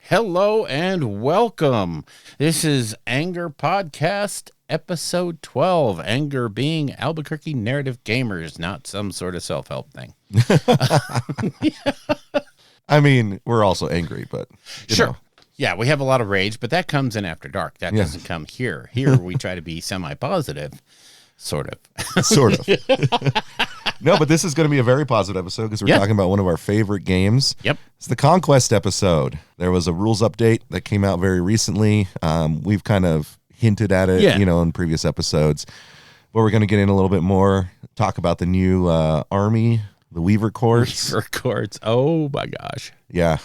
Hello and welcome. This is Anger Podcast, episode 12. Anger being Albuquerque narrative gamers, not some sort of self-help thing. I mean, we're also angry, but you know. Yeah, we have a lot of rage, but that comes in after dark. That doesn't come here. Here we try to be semi-positive, sort of. Sort of. No, but this is going to be a very positive episode because we're talking about one of our favorite games. Yep. It's the Conquest episode. There was a rules update that came out very recently. We've kind of hinted at it, in previous episodes. But we're going to get in a little bit more, talk about the new army, the Weaver Courts. Weaver Courts. Oh, my gosh. Yeah.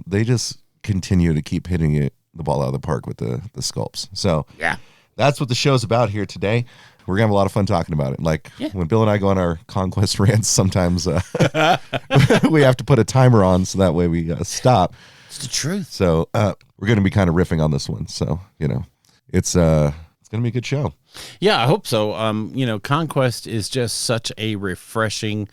They just continue to keep hitting the ball out of the park with the sculpts. So that's what the show's about here today. We're going to have a lot of fun talking about it. Like when Bill and I go on our Conquest rants, sometimes we have to put a timer on so that way we stop. It's the truth. So we're going to be kind of riffing on this one. So, it's going to be a good show. Yeah, I hope so. Conquest is just such a refreshing.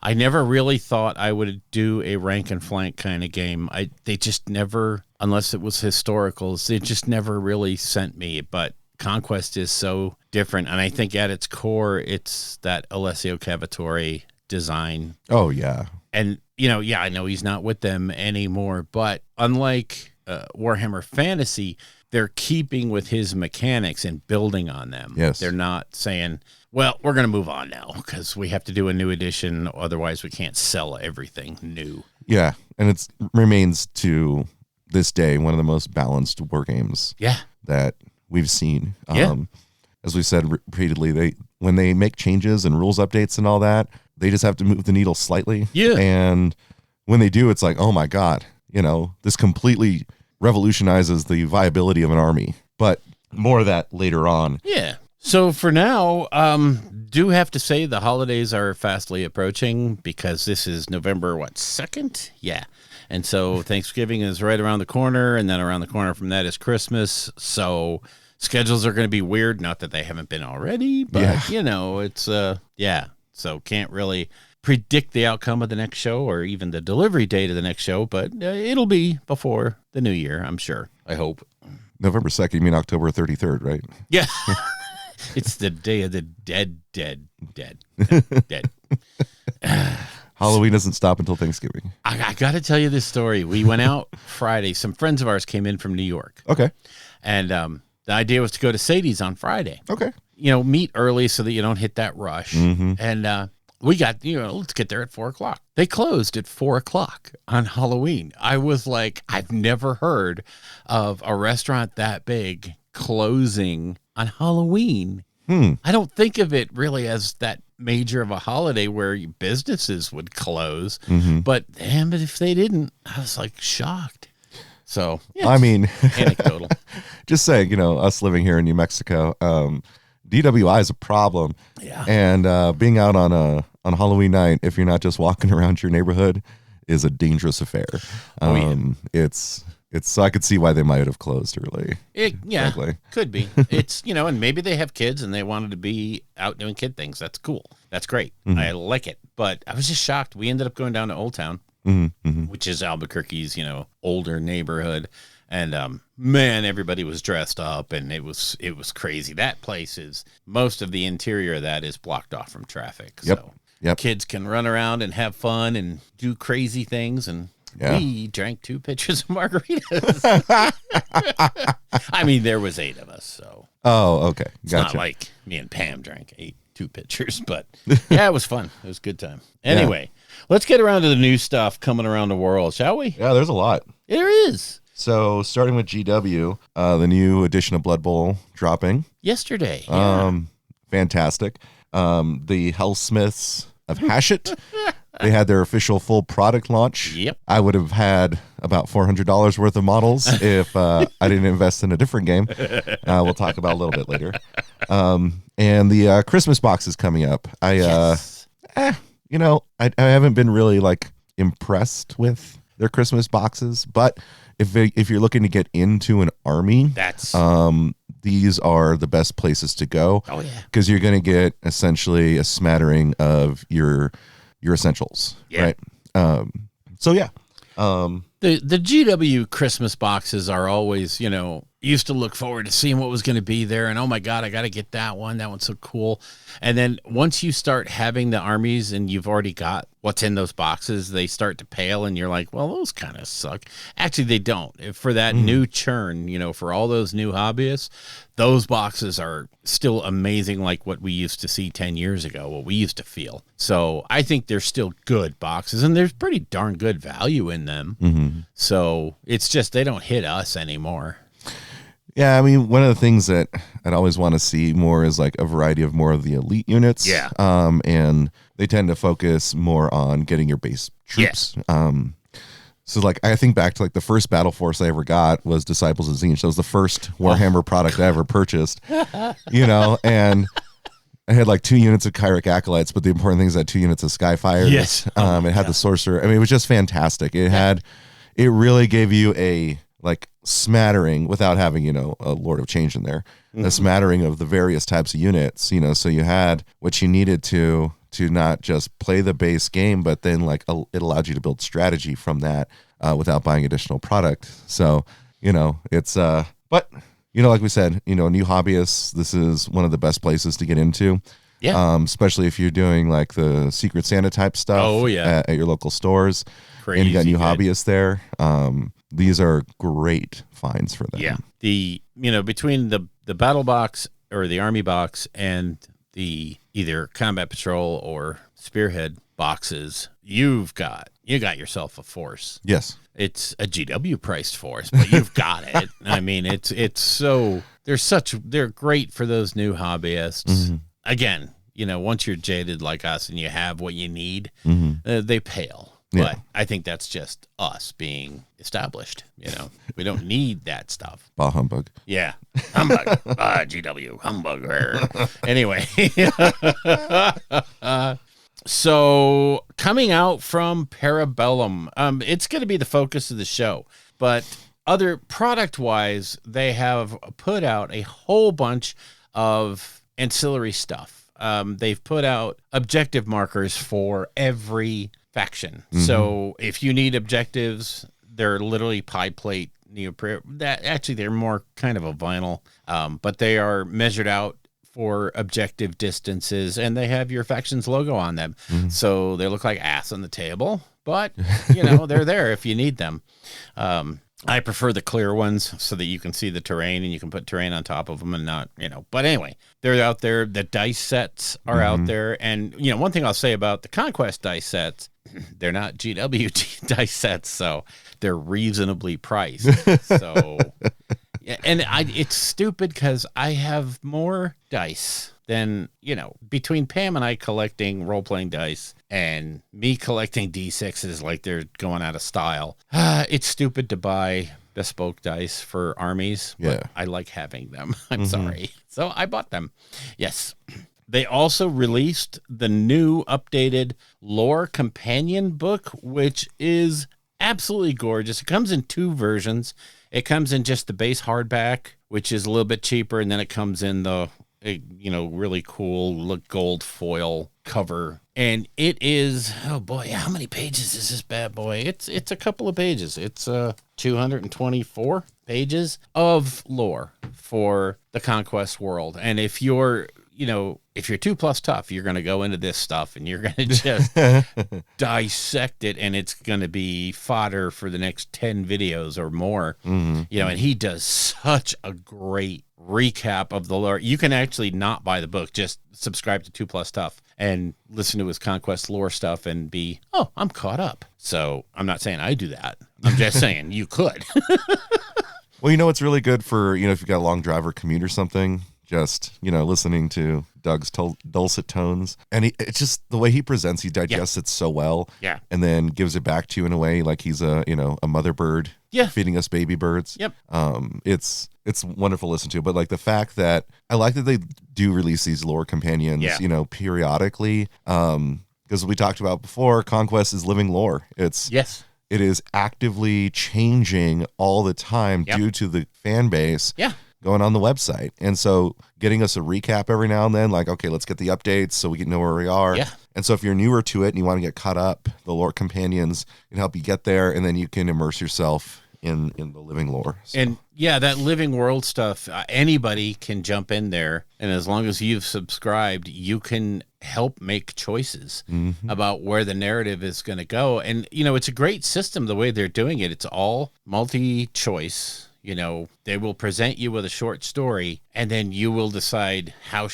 I never really thought I would do a rank and flank kind of game. They just never, unless it was historicals, they just never really sent me. But Conquest is so different, and I think at its core, it's that Alessio Cavatore design. Oh, yeah. And, I know he's not with them anymore, but unlike Warhammer Fantasy, they're keeping with his mechanics and building on them. Yes. They're not saying, well, we're going to move on now because we have to do a new edition, otherwise we can't sell everything new. Yeah, and it remains to this day one of the most balanced war games that we've seen. As we said repeatedly, when they make changes and rules updates and all that, they just have to move the needle slightly. Yeah. And when they do, it's like, oh my God, this completely revolutionizes the viability of an army. But more of that later on. Yeah. So for now, do have to say the holidays are fastly approaching because this is November, 2nd? Yeah. And so Thanksgiving is right around the corner, and then around the corner from that is Christmas. So schedules are going to be weird. Not that they haven't been already, but, it's, So can't really predict the outcome of the next show or even the delivery date of the next show, but it'll be before the new year, I'm sure. I hope. November 2nd, you mean October 33rd, right? Yeah. It's the Day of the Dead. Halloween doesn't stop until Thanksgiving. I got to tell you this story. We went out Friday. Some friends of ours came in from New York. Okay. And the idea was to go to Sadie's on Friday. Okay. Meet early so that you don't hit that rush. Mm-hmm. And we got, let's get there at 4:00. They closed at 4:00 on Halloween. I was like, I've never heard of a restaurant that big closing on Halloween. I don't think of it really as that major of a holiday where businesses would close. Mm-hmm. But damn it, if they didn't, I was like shocked. So, I mean, anecdotal. Just saying, us living here in New Mexico, DWI is a problem. Yeah. And being out on Halloween night, if you're not just walking around your neighborhood, is a dangerous affair. It's so I could see why they might have closed early. Could be. It's, and maybe they have kids and they wanted to be out doing kid things. That's cool. That's great. Mm-hmm. I like it. But I was just shocked. We ended up going down to Old Town, which is Albuquerque's, older neighborhood. And man, everybody was dressed up and it was crazy. That place is, most of the interior of that is blocked off from traffic. So kids can run around and have fun and do crazy things, and we drank 2 pitchers of margaritas. I mean, there was 8 of us, so. Oh, okay. Gotcha. It's not like me and Pam drank 2 pitchers, but it was fun. It was a good time. Anyway, let's get around to the new stuff coming around the world, shall we? Yeah, there's a lot. There is. So starting with GW, the new edition of Blood Bowl dropping. Yesterday. Fantastic. The Hellsmiths of Hashit. They had their official full product launch. Yep. I would have had about $400 worth of models if I didn't invest in a different game. We'll talk about a little bit later. And the Christmas box is coming up. I haven't been really impressed with their Christmas boxes, but if you're looking to get into an army, these are the best places to go. Oh yeah, because you're going to get essentially a smattering of your essentials, right? So yeah, The GW Christmas boxes are always, used to look forward to seeing what was going to be there. And, oh, my God, I got to get that one. That one's so cool. And then once you start having the armies and you've already got what's in those boxes, they start to pale and you're like, well, those kind of suck. Actually, they don't. For that new churn, for all those new hobbyists, those boxes are still amazing like what we used to see 10 years ago, what we used to feel. So I think they're still good boxes, and there's pretty darn good value in them. Mm-hmm. So it's just they don't hit us anymore. Yeah, I mean, one of the things that I'd always want to see more is like a variety of more of the elite units. Yeah. And they tend to focus more on getting your base troops. Yeah. So like I think back to like the first battle force I ever got was Disciples of Zinj. That was the first Warhammer product I ever purchased. And I had like 2 units of Kyric Acolytes, but the important thing is that 2 units of Skyfires. Yes. It had the Sorcerer. I mean, it was just fantastic. It really gave you a like smattering without having, a Lord of Change in there, a smattering of the various types of units, so you had what you needed to not just play the base game, but then like it allowed you to build strategy from that without buying additional product. So, it's, but, like we said, new hobbyists, this is one of the best places to get into. Yeah. Especially if you're doing like the Secret Santa type stuff. Oh, yeah. At your local stores. Crazy and you got new good. Hobbyists there. These are great finds for them. Yeah. Between the battle box or the army box and the either combat patrol or spearhead boxes, you got yourself a force. Yes. It's a GW priced force, but you've got it. I mean, it's so they're great for those new hobbyists. Mm-hmm. Again, once you're jaded like us and you have what you need, they pale. Yeah. But I think that's just us being established. We don't need that stuff. Bah humbug. Yeah. Humbug. GW. Humbug. Anyway. So coming out from Parabellum, it's going to be the focus of the show. But other product-wise, they have put out a whole bunch of ancillary stuff. They've put out objective markers for every faction. Mm-hmm. So if you need objectives, they're literally pie plate neoprene. They're more kind of a vinyl, but they are measured out for objective distances, and they have your faction's logo on them. Mm-hmm. So they look like ass on the table, but they're there if you need them. I prefer the clear ones so that you can see the terrain and you can put terrain on top of them and not, but anyway, they're out there. The dice sets are out there. And, one thing I'll say about the Conquest dice sets, they're not GW dice sets, so they're reasonably priced. So, and it's stupid because I have more dice than, between Pam and I collecting role-playing dice and me collecting D6s like they're going out of style. It's stupid to buy bespoke dice for armies, but I like having them. I'm sorry. So I bought them. Yes. They also released the new updated Lore Companion book, which is absolutely gorgeous. It comes in 2 versions. It comes in just the base hardback, which is a little bit cheaper, and then it comes in the really cool gold foil cover. And it is, oh boy, how many pages is this bad boy? It's a couple of pages. It's 224 pages of lore for the Conquest world. And if you're 2+ tough, you're going to go into this stuff and you're going to just dissect it, and it's going to be fodder for the next 10 videos or more. Mm-hmm. And he does such a great recap of the lore. You can actually not buy the book, just subscribe to 2+ tough and listen to his Conquest lore stuff and be, oh, I'm caught up. So I'm not saying I do that. I'm just saying you could. Well, it's really good for, if you've got a long drive or commute or something, just, listening to Doug's dulcet tones. And it's just the way he presents, he digests it so well. Yeah. And then gives it back to you in a way like he's a mother bird feeding us baby birds. Yep. It's wonderful to listen to. But like the fact that I like that they do release these lore companions, periodically. Because we talked about before, Conquest is living lore. It is actively changing all the time due to the fan base. Yeah. Going on the website. And so getting us a recap every now and then, like, okay, let's get the updates so we can know where we are. Yeah. And so if you're newer to it and you want to get caught up, the lore companions can help you get there, and then you can immerse yourself in the living lore. So. And yeah, that living world stuff, anybody can jump in there, and as long as you've subscribed, you can help make choices about where the narrative is going to go. And it's a great system the way they're doing it. It's all multi-choice. They will present you with a short story, and then you will decide how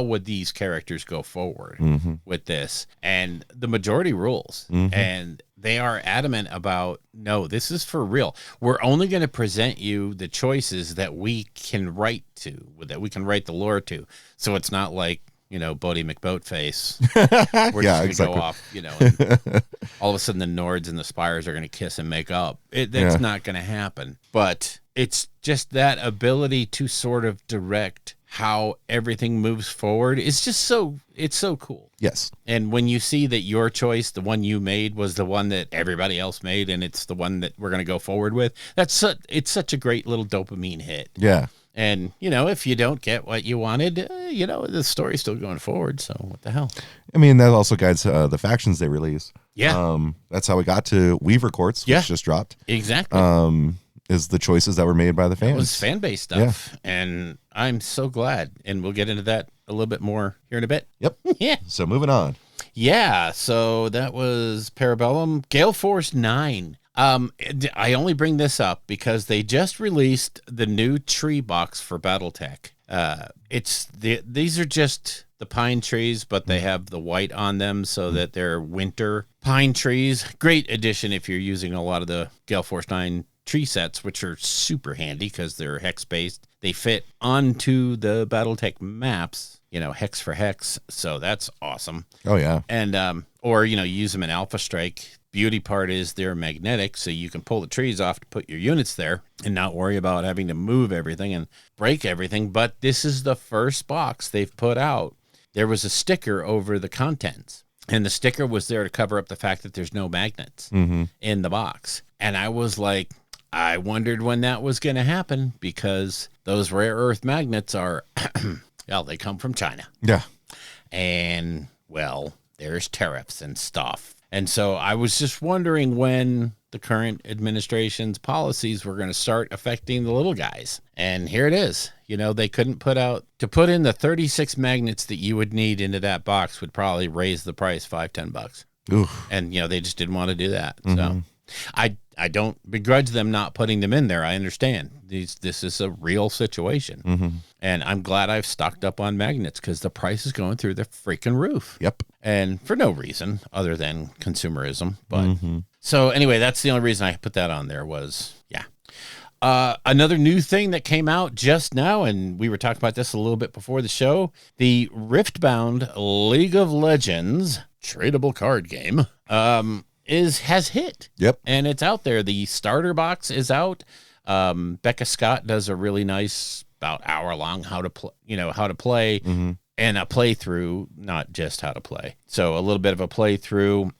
would these characters go forward with this. And the majority rules. And they are adamant about, no, this is for real. We're only going to present you the choices that we can write the lore to. So it's not like, Bodie McBoatface. We're just going to go off, and all of a sudden the Nords and the Spires are going to kiss and make up. That's not going to happen. But it's just that ability to sort of direct how everything moves forward. It's just it's so cool. Yes. And when you see that your choice, the one you made, was the one that everybody else made, and it's the one that we're going to go forward with, it's such a great little dopamine hit. Yeah. And, if you don't get what you wanted, the story's still going forward. So what the hell? I mean, that also guides the factions they release. Yeah. That's how we got to Weaver Courts, which just dropped. Exactly. Is the choices that were made by the fans. It was fan-based stuff. Yeah. And I'm so glad. And we'll get into that a little bit more here in a bit. Yep. Yeah. So moving on. Yeah. So that was Parabellum. Gale Force 9. I only bring this up because they just released the new tree box for BattleTech. These are just the pine trees, but they have the white on them so that they're winter pine trees. Great addition if you're using a lot of the Gale Force 9 tree sets, which are super handy because they're hex-based. They fit onto the BattleTech maps, hex for hex. So that's awesome. Oh, yeah. And, or, use them in Alpha Strike. Beauty part is they're magnetic, so you can pull the trees off to put your units there and not worry about having to move everything and break everything. But this is the first box they've put out. There was a sticker over the contents, and the sticker was there to cover up the fact that there's no magnets in the box. And I was like, I wondered when that was going to happen, because those rare earth magnets are, they come from China. Yeah. And, there's tariffs and stuff. And so I was just wondering when the current administration's policies were going to start affecting the little guys. And here it is. They couldn't put in the 36 magnets that you would need into that box would probably raise the price $5-10. Oof. And, they just didn't want to do that. So I don't begrudge them not putting them in there. I understand this is a real situation. And I'm glad I've stocked up on magnets because the price is going through the freaking roof. Yep. And for no reason other than consumerism. But so anyway, that's the only reason I put that on there was, another new thing that came out just now, and we were talking about this a little bit before the show, the Riftbound League of Legends tradable card game has hit. Yep. And it's out there. The starter box is out. Becca Scott does a really nice, about hour-long how to play and a playthrough, not just how to play. So a little bit of a playthrough.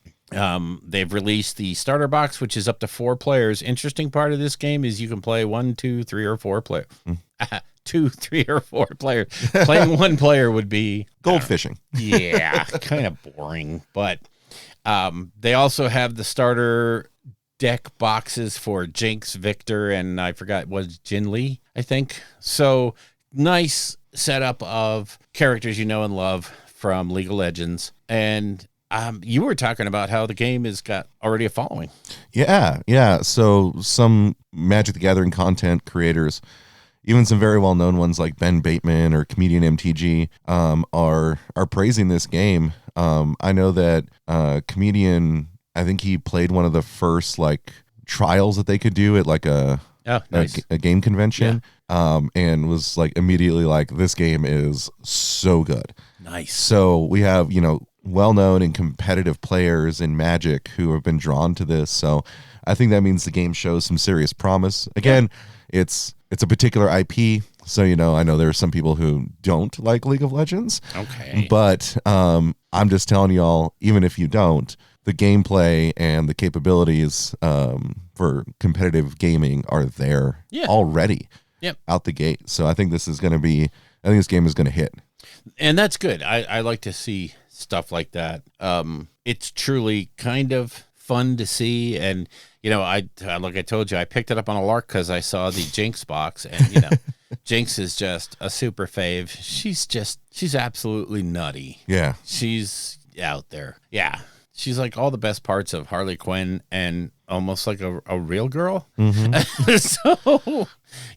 They've released the starter box, which is up to 4 players. Interesting part of this game is you can play 1, 2, 3, or 4 players. 2, 3, or 4 players. Playing one player would be gold fishing. Yeah, kind of boring. But they also have the starter deck boxes for Jinx, Victor, and I forgot, was Jin Lee, I think. So nice setup of characters you know and love from League of Legends. And you were talking about how the game has got already a following. Yeah. So some Magic the Gathering content creators, even some very well-known ones like Ben Bateman or Comedian MTG, are praising this game. I know that Comedian, I think he played one of the first trials that they could do at a game convention, and was immediately this game is so good. Nice. So we have well-known and competitive players in Magic who have been drawn to this. So I think that means the game shows some serious promise. Again, it's a particular IP. So, I know there are some people who don't like League of Legends. Okay. But I'm just telling y'all, even if you don't, the gameplay and the capabilities for competitive gaming are there already out the gate. So I think this game is going to hit. And that's good. I like to see stuff like that. It's truly kind of fun to see. And, like I told you, I picked it up on a lark because I saw the Jinx box. And, Jinx is just a super fave. She's absolutely nutty. Yeah. She's out there. Yeah. She's like all the best parts of Harley Quinn and almost like a real girl. Mm-hmm. So,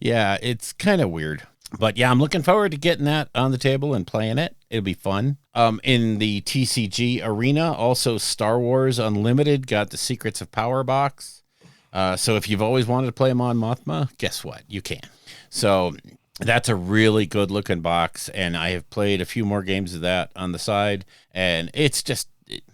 yeah, it's kind of weird. But yeah, I'm looking forward to getting that on the table and playing it. It'll be fun. In the TCG arena, also Star Wars Unlimited got the Secrets of Power box. So if you've always wanted to play Mon Mothma, guess what? You can. So that's a really good looking box. And I have played a few more games of that on the side. And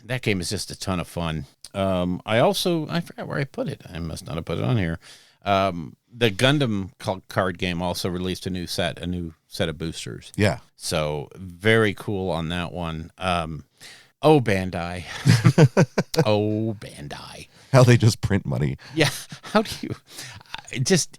that game is just a ton of fun. I forgot where I put it. I must not have put it on here. The Gundam card game also released a new set of boosters. Yeah. So very cool on that one. Oh, Bandai. Oh, Bandai. How they just print money. Yeah. How do you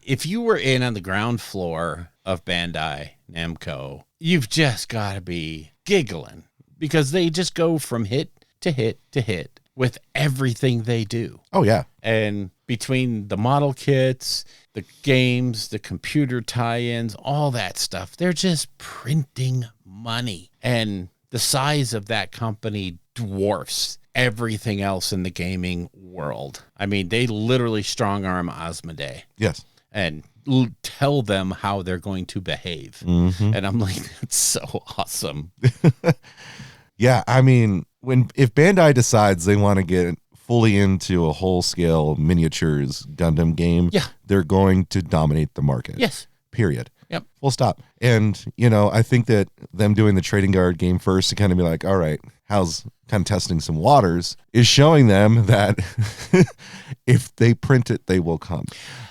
if you were in on the ground floor of Bandai Namco, you've just got to be giggling because they just go from hit to hit to hit with everything they do. Oh, yeah. And between the model kits, the games, the computer tie-ins, all that stuff, they're just printing money. And the size of that company dwarfs everything else in the gaming world. I mean, they literally strong-arm Asmodee. Yes. And tell them how they're going to behave. Mm-hmm. And I'm like, that's so awesome. Yeah, I mean, if Bandai decides they want to get fully into a whole-scale miniatures Gundam game, they're going to dominate the market. Yes. Period. Yep. Full stop. And, I think that them doing the trading card game first to kind of be like, all right, how's kind of testing some waters, is showing them that if they print it, they will come.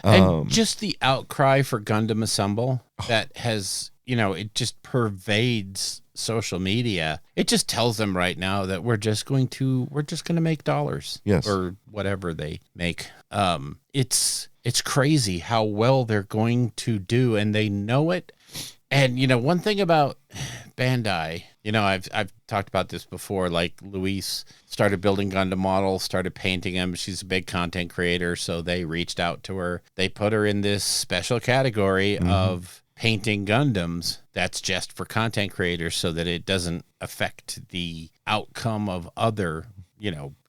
And just the outcry for Gundam Assemble that has, it just pervades social media. It just tells them right now that we're just going to make dollars. Yes. Or whatever they make. It's crazy how well they're going to do, and they know it. And one thing about Bandai, I've talked about this before. Like Luis started building Gundam models, started painting them. She's a big content creator, so they reached out to her. They put her in this special category of painting Gundams that's just for content creators, so that it doesn't affect the outcome of other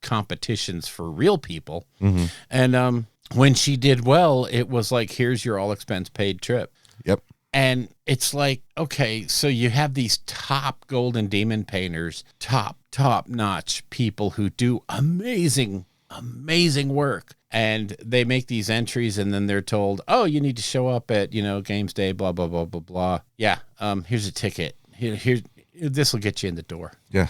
competitions for real people. Mm-hmm. And when she did well, it was like, here's your all expense paid trip. Yep. And it's like, okay, so you have these top Golden Demon painters, top notch people who do amazing work. And they make these entries, and then they're told, oh, you need to show up at, Games Day, blah, blah, blah, blah, blah. Yeah. Here's a ticket. Here, this will get you in the door. Yeah.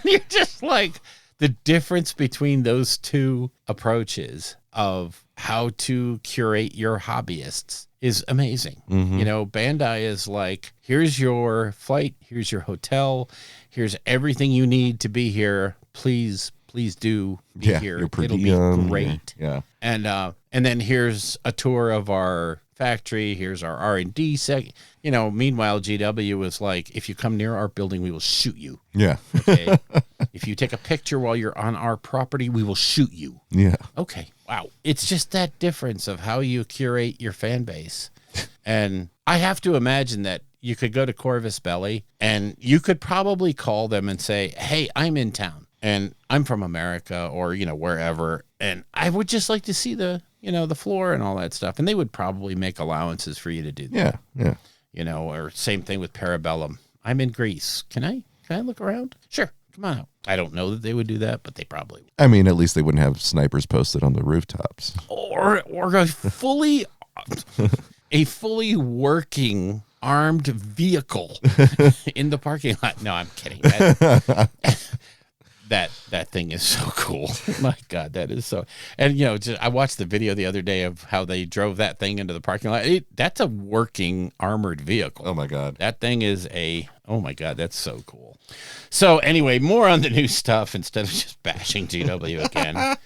You're just like, the difference between those two approaches of how to curate your hobbyists is amazing. Mm-hmm. Bandai is like, here's your flight, here's your hotel, here's everything you need to be here. Please do be here. It'll be great. Yeah. And then here's a tour of our factory. Here's our R&D sec. Meanwhile, GW was like, if you come near our building, we will shoot you. Yeah. Okay. If you take a picture while you're on our property, we will shoot you. Yeah. Okay. Wow. It's just that difference of how you curate your fan base. And I have to imagine that you could go to Corvus Belli and you could probably call them and say, hey, I'm in town and I'm from America or, wherever. And I would just like to see the floor and all that stuff. And they would probably make allowances for you to do that. Yeah. Or same thing with Parabellum. I'm in Greece. Can I look around? Sure. Come on out. I don't know that they would do that, but they probably would. I mean, at least they wouldn't have snipers posted on the rooftops. Or a fully working armed vehicle in the parking lot. No, I'm kidding. That thing is so cool. My God, that is so. And I watched the video the other day of how they drove that thing into the parking lot. That's a working armored vehicle. Oh my God, that thing is oh my God, that's so cool. So anyway, more on the new stuff instead of just bashing GW again.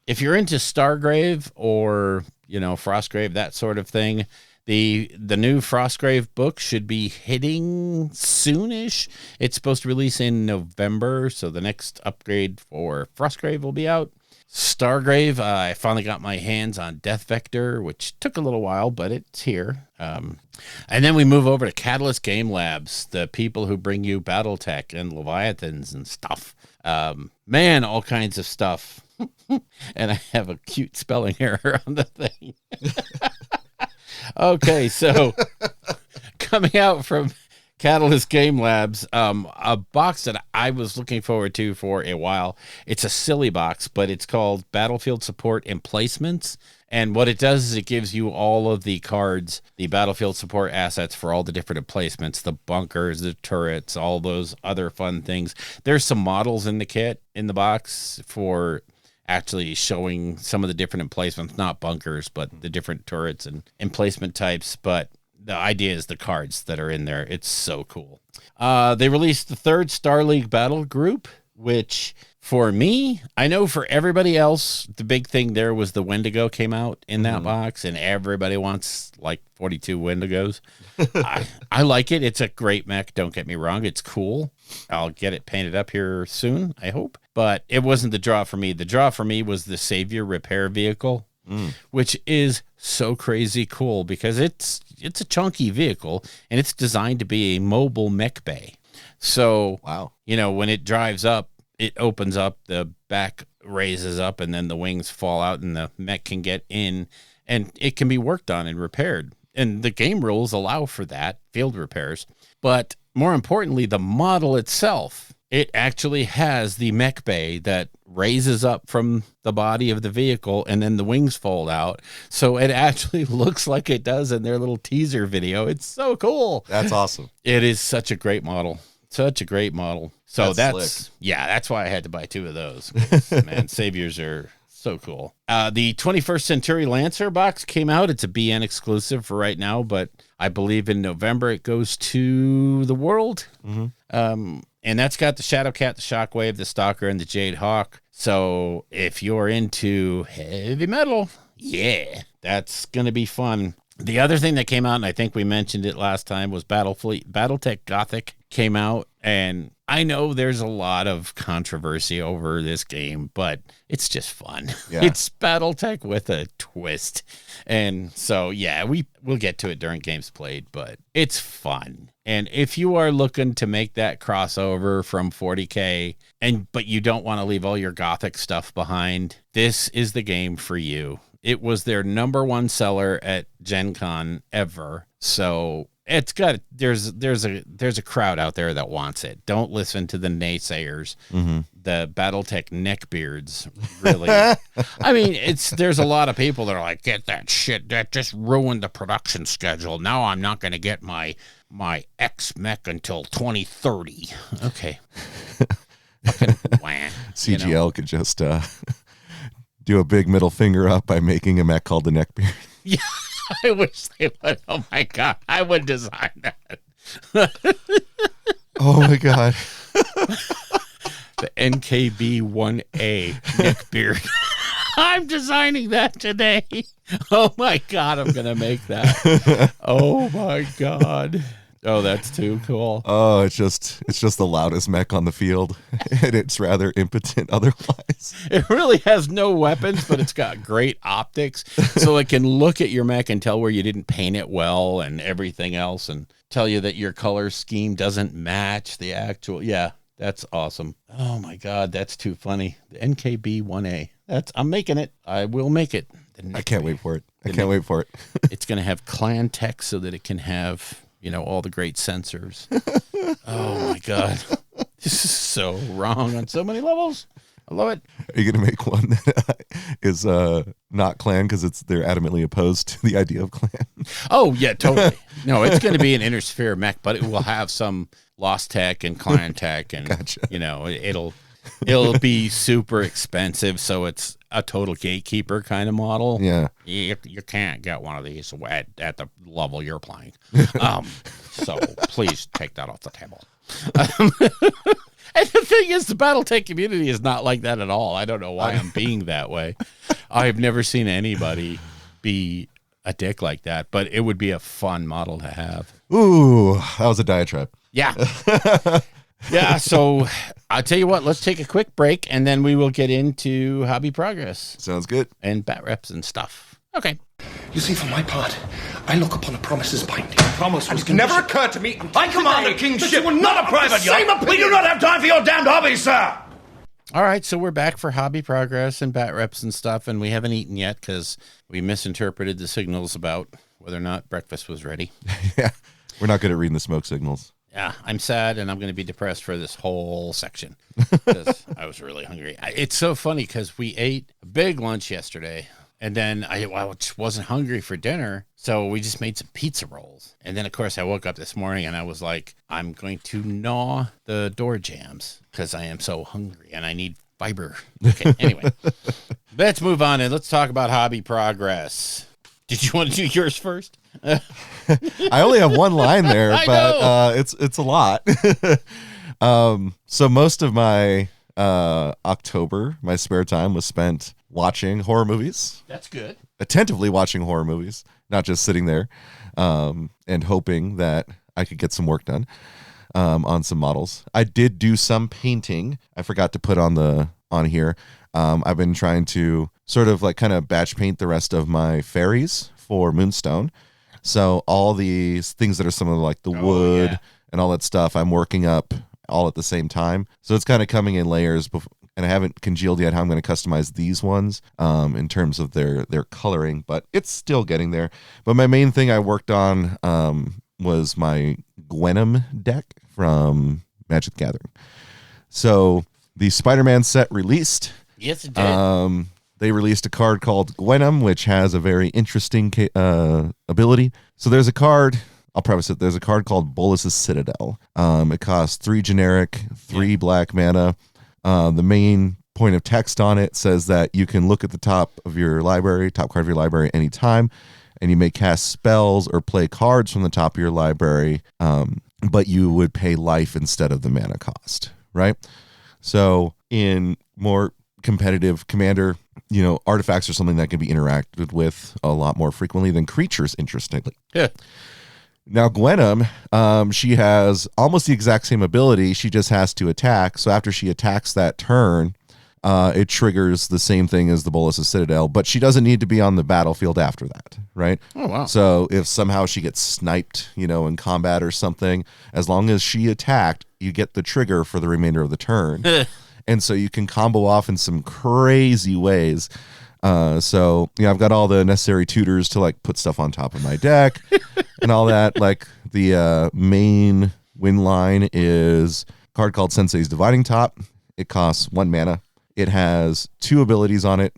If you're into Stargrave or Frostgrave, that sort of thing. The new Frostgrave book should be hitting soonish. It's supposed to release in November, so the next upgrade for Frostgrave will be out. Stargrave, I finally got my hands on Death Vector, which took a little while, but it's here. And then we move over to Catalyst Game Labs, the people who bring you Battletech and Leviathans and stuff. Man, all kinds of stuff. And I have a cute spelling error on the thing. Okay, so coming out from Catalyst Game Labs, a box that I was looking forward to for a while. It's a silly box, but it's called Battlefield Support Emplacements. And what it does is it gives you all of the cards, the Battlefield Support assets for all the different emplacements, the bunkers, the turrets, all those other fun things. There's some models in the kit, in the box, for actually showing some of the different emplacements, not bunkers, but the different turrets and emplacement types. But the idea is the cards that are in there. It's so cool. They released the third Star League Battle Group, which for me, I know for everybody else, the big thing there was the Wendigo came out in that box, and everybody wants like 42 Wendigos. I like it. It's a great mech. Don't get me wrong. It's cool. I'll get it painted up here soon, I hope. But it wasn't the draw for me. The draw for me was the Savior repair vehicle, which is so crazy cool because it's a chunky vehicle, and it's designed to be a mobile mech bay. So, wow. When it drives up, it opens up, the back raises up, and then the wings fall out, and the mech can get in, and it can be worked on and repaired. And the game rules allow for that, field repairs. But more importantly, the model itself, it actually has the mech bay that raises up from the body of the vehicle, and then the wings fold out. So it actually looks like it does in their little teaser video. It's so cool. That's awesome. It is such a great model. Such a great model. So that's slick. That's why I had to buy two of those. Man, Saviors are so cool. The 21st Century Lancer box came out. It's a BN exclusive for right now, but I believe in November it goes to the world. And that's got the Shadowcat, the Shockwave, the Stalker, and the Jade Hawk. So if you're into heavy metal, that's going to be fun. The other thing that came out, and I think we mentioned it last time, was Battletech Gothic came out. And I know there's a lot of controversy over this game, but it's just fun. Yeah. It's Battletech with a twist. And so, we'll get to it during games played, but it's fun. And if you are looking to make that crossover from 40K, but you don't want to leave all your Gothic stuff behind, this is the game for you. It was their number one seller at Gen Con ever. So it's got, there's a crowd out there that wants it. Don't listen to the naysayers. The Battletech neckbeards, really. I mean, there's a lot of people that are like, get that shit. That just ruined the production schedule. Now I'm not going to get my X-Mech until 2030. Okay. Fucking wah, CGL could just do a big middle finger up by making a mech called the Neckbeard. Yeah, I wish they would. Oh my God, I would design that. Oh my God. The NKB-1A Neckbeard. I'm designing that today. Oh my God, I'm gonna make that. Oh my God. Oh, that's too cool. Oh, it's just the loudest mech on the field, and it's rather impotent otherwise. It really has no weapons, but it's got great optics, so it can look at your mech and tell where you didn't paint it well and everything else, and tell you that your color scheme doesn't match the actual. Yeah, that's awesome. Oh my God, that's too funny. The NKB-1A. I'm making it. I will make it. I can't wait for it. I can't wait for it. It's going to have clan tech so that it can have, all the great sensors. Oh my God. This is so wrong on so many levels. I love it. Are you going to make one that is not clan because they're adamantly opposed to the idea of clan? Oh yeah, totally. No, it's going to be an Intersphere mech, but it will have some Lost Tech and Clan Tech, and gotcha. It'll be super expensive, so it's a total gatekeeper kind of model. Yeah, you can't get one of these at the level you're playing. So please take that off the table. And the thing is, the Battletech community is not like that at all. I don't know why I'm being that way. I've never seen anybody be a dick like that, but it would be a fun model to have. Ooh, that was a diatribe. Yeah. Yeah, so I'll tell you what, let's take a quick break, and then we will get into hobby progress. Sounds good. And bat reps and stuff. Okay. You see, for my part, I look upon a promise as binding. A promise was never occurred to me. I command the kingship, not a private yacht. We do not have time for your damned hobbies, sir. All right, so we're back for hobby progress and bat reps and stuff, and we haven't eaten yet because we misinterpreted the signals about whether or not breakfast was ready. Yeah, we're not good at reading the smoke signals. Yeah, I'm sad, and I'm going to be depressed for this whole section because I was really hungry. It's so funny because we ate a big lunch yesterday, and then I just wasn't hungry for dinner, so we just made some pizza rolls. And then, of course, I woke up this morning, and I was like, I'm going to gnaw the door jambs because I am so hungry, and I need fiber. Okay, anyway, let's move on, and let's talk about hobby progress. Did you want to do yours first? I only have one line there, but it's a lot. So most of my October, my spare time was spent watching horror movies. That's good. Attentively watching horror movies, not just sitting there and hoping that I could get some work done on some models. I did do some painting. I forgot to put on here. I've been trying to sort of like kind of batch paint the rest of my fairies for Moonstone. So all these things that are some of like the wood and all that stuff, I'm working up all at the same time. So it's kind of coming in layers, and I haven't congealed yet how I'm going to customize these ones in terms of their coloring, but it's still getting there. But my main thing I worked on was my Gwenum deck from Magic the Gathering. So the Spider-Man set released. Yes, it did. They released a card called Gwenum, which has a very interesting ability. So there's a card, I'll preface it, there's a card called Bolus's Citadel. It costs 3 generic, 3 black mana. The main point of text on it says that you can look at the top card of your library anytime, and you may cast spells or play cards from the top of your library, but you would pay life instead of the mana cost, right? So in more competitive Commander, artifacts are something that can be interacted with a lot more frequently than creatures, interestingly. Yeah. Now, Gwenum, she has almost the exact same ability. She just has to attack. So after she attacks that turn, it triggers the same thing as the Bolus's Citadel, but she doesn't need to be on the battlefield after that, right? Oh, wow. So if somehow she gets sniped, in combat or something, as long as she attacked, you get the trigger for the remainder of the turn. And so you can combo off in some crazy ways. So I've got all the necessary tutors to like put stuff on top of my deck and all that. Like the main win line is a card called Sensei's Dividing Top. It costs 1 mana. It has 2 abilities on it,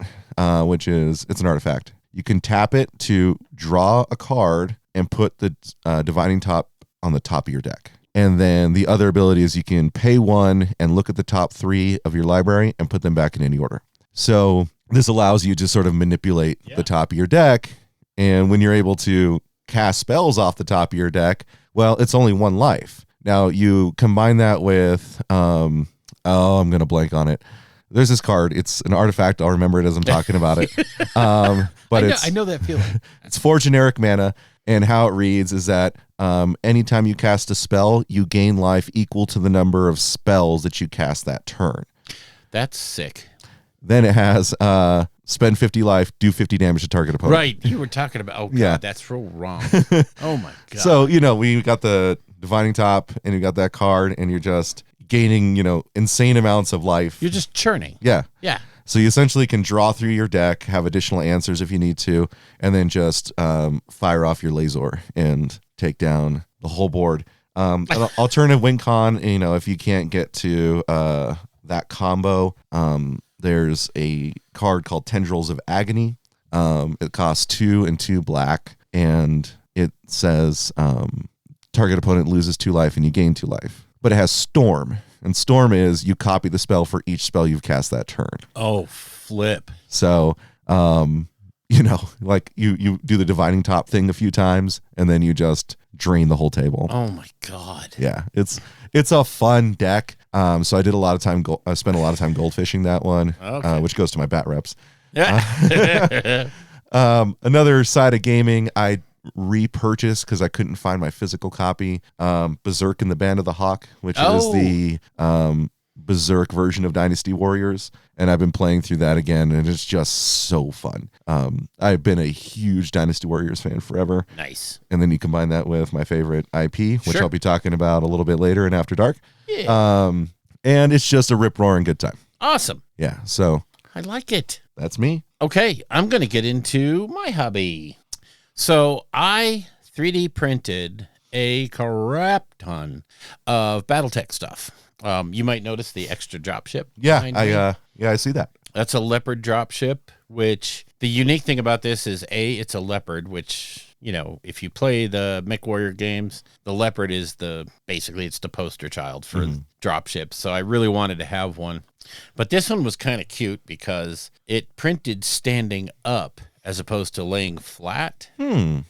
which is it's an artifact. You can tap it to draw a card and put the Dividing Top on the top of your deck. And then the other ability is you can pay 1 and look at the top 3 of your library and put them back in any order. So this allows you to sort of manipulate the top of your deck. And when you're able to cast spells off the top of your deck, well, it's only 1 life. Now you combine that with, I'm going to blank on it. There's this card. It's an artifact. I'll remember it as I'm talking about it. But I know that feeling. It's 4 generic mana. And how it reads is that anytime you cast a spell, you gain life equal to the number of spells that you cast that turn. That's sick. Then it has spend 50 life, do 50 damage to target opponent. Right. You were talking about, that's so wrong. Oh, my God. So, we got the Dividing Top, and you got that card, and you're just gaining, insane amounts of life. You're just churning. Yeah. Yeah. So you essentially can draw through your deck, have additional answers if you need to, and then just fire off your laser and take down the whole board. Alternative win con, if you can't get to that combo, there's a card called Tendrils of Agony. It costs 2 and 2 black, and it says target opponent loses 2 life and you gain 2 life. But it has Storm. And Storm is you copy the spell for each spell you've cast that turn. Oh, flip. So, like you do the Dividing Top thing a few times, and then you just drain the whole table. Oh, my God. Yeah, it's a fun deck. So I did a lot of time. I spent a lot of time goldfishing that one, which goes to my bat reps. Yeah. Another side of gaming, I repurchased because I couldn't find my physical copy. Berserk in the Band of the Hawk, which is the Berserk version of Dynasty Warriors, and I've been playing through that again, and it's just so fun. I've been a huge Dynasty Warriors fan forever. Nice. And then you combine that with my favorite IP, which I'll be talking about a little bit later in After Dark. Yeah. And it's just a rip-roaring good time. Awesome. Yeah, so I like it. That's me. Okay, I'm going to get into my hobby. So I 3D printed a crap ton of BattleTech stuff. You might notice the extra dropship. Yeah, I see that. That's a leopard dropship, which the unique thing about this is it's a leopard, which, you know, if you play the MechWarrior games, the leopard is basically it's the poster child for dropships. So I really wanted to have one. But this one was kind of cute because it printed standing up as opposed to laying flat.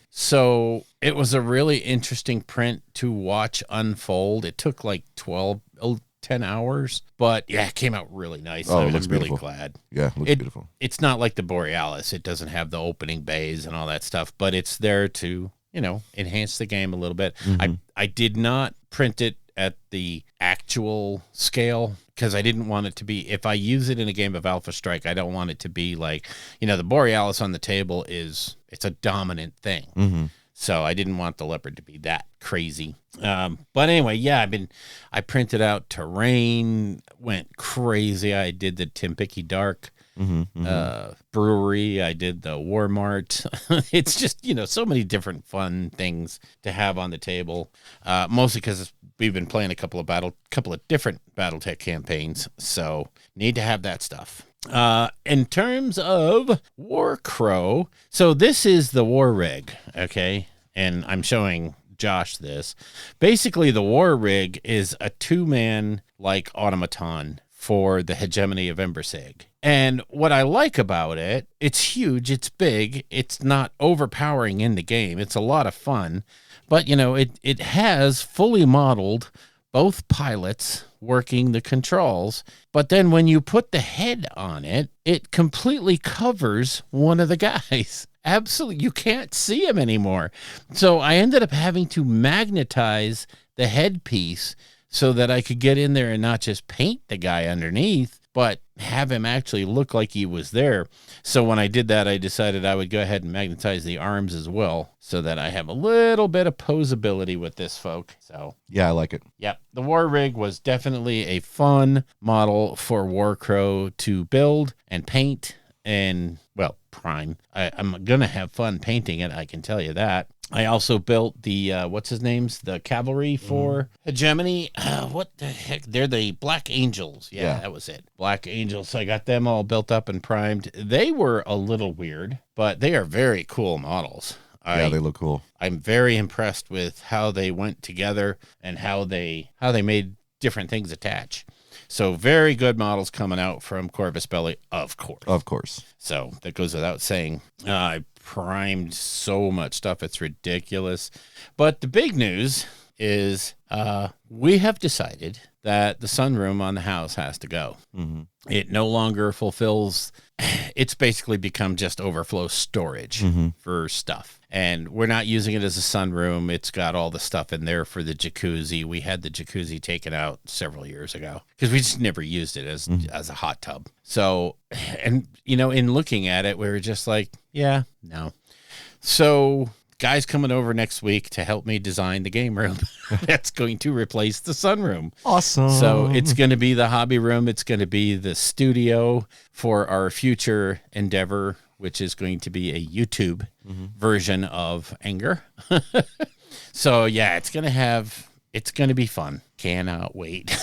So it was a really interesting print to watch unfold. It took like 10 hours, but yeah, it came out really nice. Oh, I'm really glad. Yeah, it looks beautiful. It's not like the Borealis. It doesn't have the opening bays and all that stuff, but it's there to, you know, enhance the game a little bit. I did not print it at the actual scale because I didn't want it to be, if I use it in a game of Alpha Strike, I don't want it to be like, you know, the Borealis on the table it's a dominant thing. So I didn't want the leopard to be that crazy. But anyway, yeah, I printed out terrain, went crazy. I did the Timpicky Dark brewery. I did the War Mart. It's just, you know, so many different fun things to have on the table. Mostly because we've been playing a couple of different BattleTech campaigns. So need to have that stuff. In terms of War Crow, so this is the War Rig, okay? And I'm showing Josh this. Basically, the War Rig is a 2-man like automaton for the hegemony of Embersig. And what I like about it, it's huge, it's big, it's not overpowering in the game. It's a lot of fun. But, you know, it has fully modeled both pilots working the controls, but then when you put the head on it, it completely covers one of the guys. Absolutely, you can't see him anymore. So I ended up having to magnetize the headpiece so that I could get in there and not just paint the guy underneath, but have him actually look like he was there. So when I did that, I decided I would go ahead and magnetize the arms as well so that I have a little bit of posability with this folk. So yeah, I like it. Yep. The War Rig was definitely a fun model for War Crow to build and paint and, well, prime. I'm going to have fun painting it, I can tell you that. I also built the, the cavalry for Hegemony. What the heck? They're the Black Angels. Yeah, that was it. Black Angels. So I got them all built up and primed. They were a little weird, but they are very cool models. Yeah, they look cool. I'm very impressed with how they went together and how they made different things attach. So very good models coming out from Corvus Belli, of course. Of course. So that goes without saying. I primed so much stuff. It's ridiculous. But the big news is we have decided that the sunroom on the house has to go. It no longer fulfills. It's basically become just overflow storage for stuff. And we're not using it as a sunroom. It's got all the stuff in there for the jacuzzi. We had the jacuzzi taken out several years ago because we just never used it as a hot tub. So, and, you know, in looking at it, we were just like, yeah, no. So guy's coming over next week to help me design the game room. That's going to replace the sunroom. Awesome. So it's going to be the hobby room. It's going to be the studio for our future endeavor, which is going to be a YouTube version of Anger. So yeah, it's going to be fun. Cannot wait.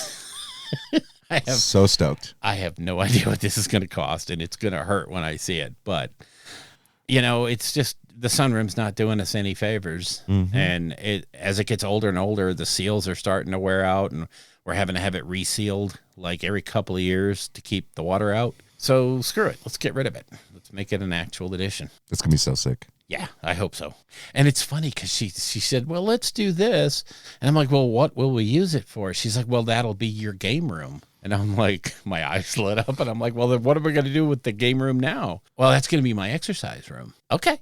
So stoked. I have no idea what this is going to cost, and it's going to hurt when I see it. But, you know, it's just the sunroom's not doing us any favors. And as it gets older and older, the seals are starting to wear out, and we're having to have it resealed like every couple of years to keep the water out. So screw it. Let's get rid of it. Let's make it an actual edition. It's going to be so sick. Yeah, I hope so. And it's funny because she said, well, let's do this. And I'm like, well, what will we use it for? She's like, well, that'll be your game room. And I'm like, my eyes lit up, and I'm like, well, then what am I going to do with the game room now? Well, that's going to be my exercise room. Okay.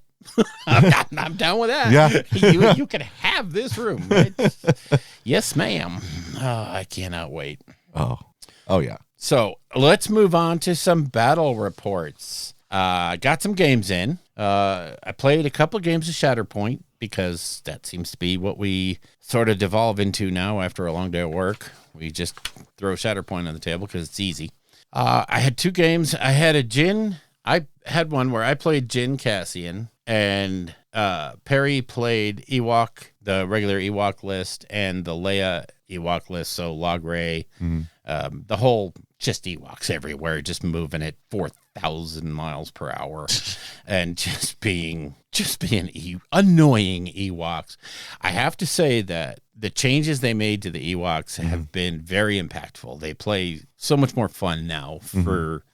I'm down with that. Yeah. You can have this room. Yes, ma'am. Oh, I cannot wait. Oh, yeah. So let's move on to some battle reports. Got some games in. I played a couple of games of Shatterpoint because that seems to be what we sort of devolve into now after a long day of work. We just throw Shatterpoint on the table because it's easy. I had 2 games. I had one where I played Jin Cassian, and Perry played Ewok, the regular Ewok list, and the Leia Ewok list, so Logray, the whole just Ewoks everywhere, just moving at 4,000 miles per hour and just being annoying Ewoks. I have to say that the changes they made to the Ewoks have been very impactful. They play so much more fun now.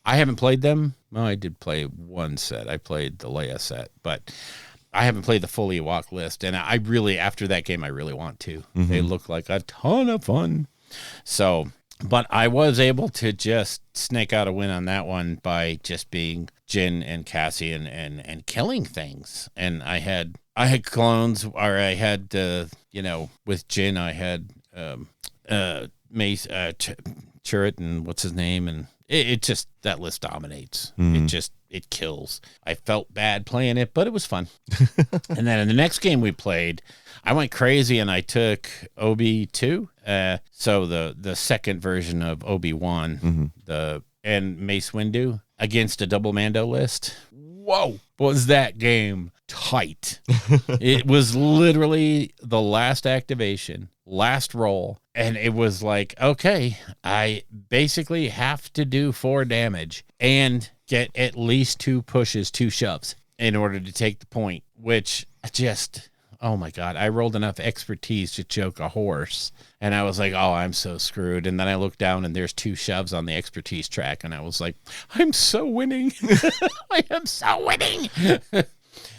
I haven't played them. Well, I did play one set. I played the Leia set, but I haven't played the full Ewok list. And I really, after that game, I really want to. They look like a ton of fun. So, but I was able to just snake out a win on that one by just being Jin and Cassian and killing things. And I had clones, or I had, with Jin, I had Mace, Chirrut, and what's his name, and it just, that list dominates. It kills. I felt bad playing it, but it was fun. And then in the next game we played, I went crazy and I took Obi-2. So the second version of Obi-Wan, and Mace Windu against a double Mando list. Whoa, was that game tight. It was literally the last activation, last roll, and it was like, okay, I basically have to do 4 damage and get at least 2 pushes, 2 shoves in order to take the point, which just, oh my God, I rolled enough expertise to choke a horse. And I was like, oh, I'm so screwed. And then I looked down and there's 2 shoves on the expertise track. And I was like, I'm so winning. I am so winning.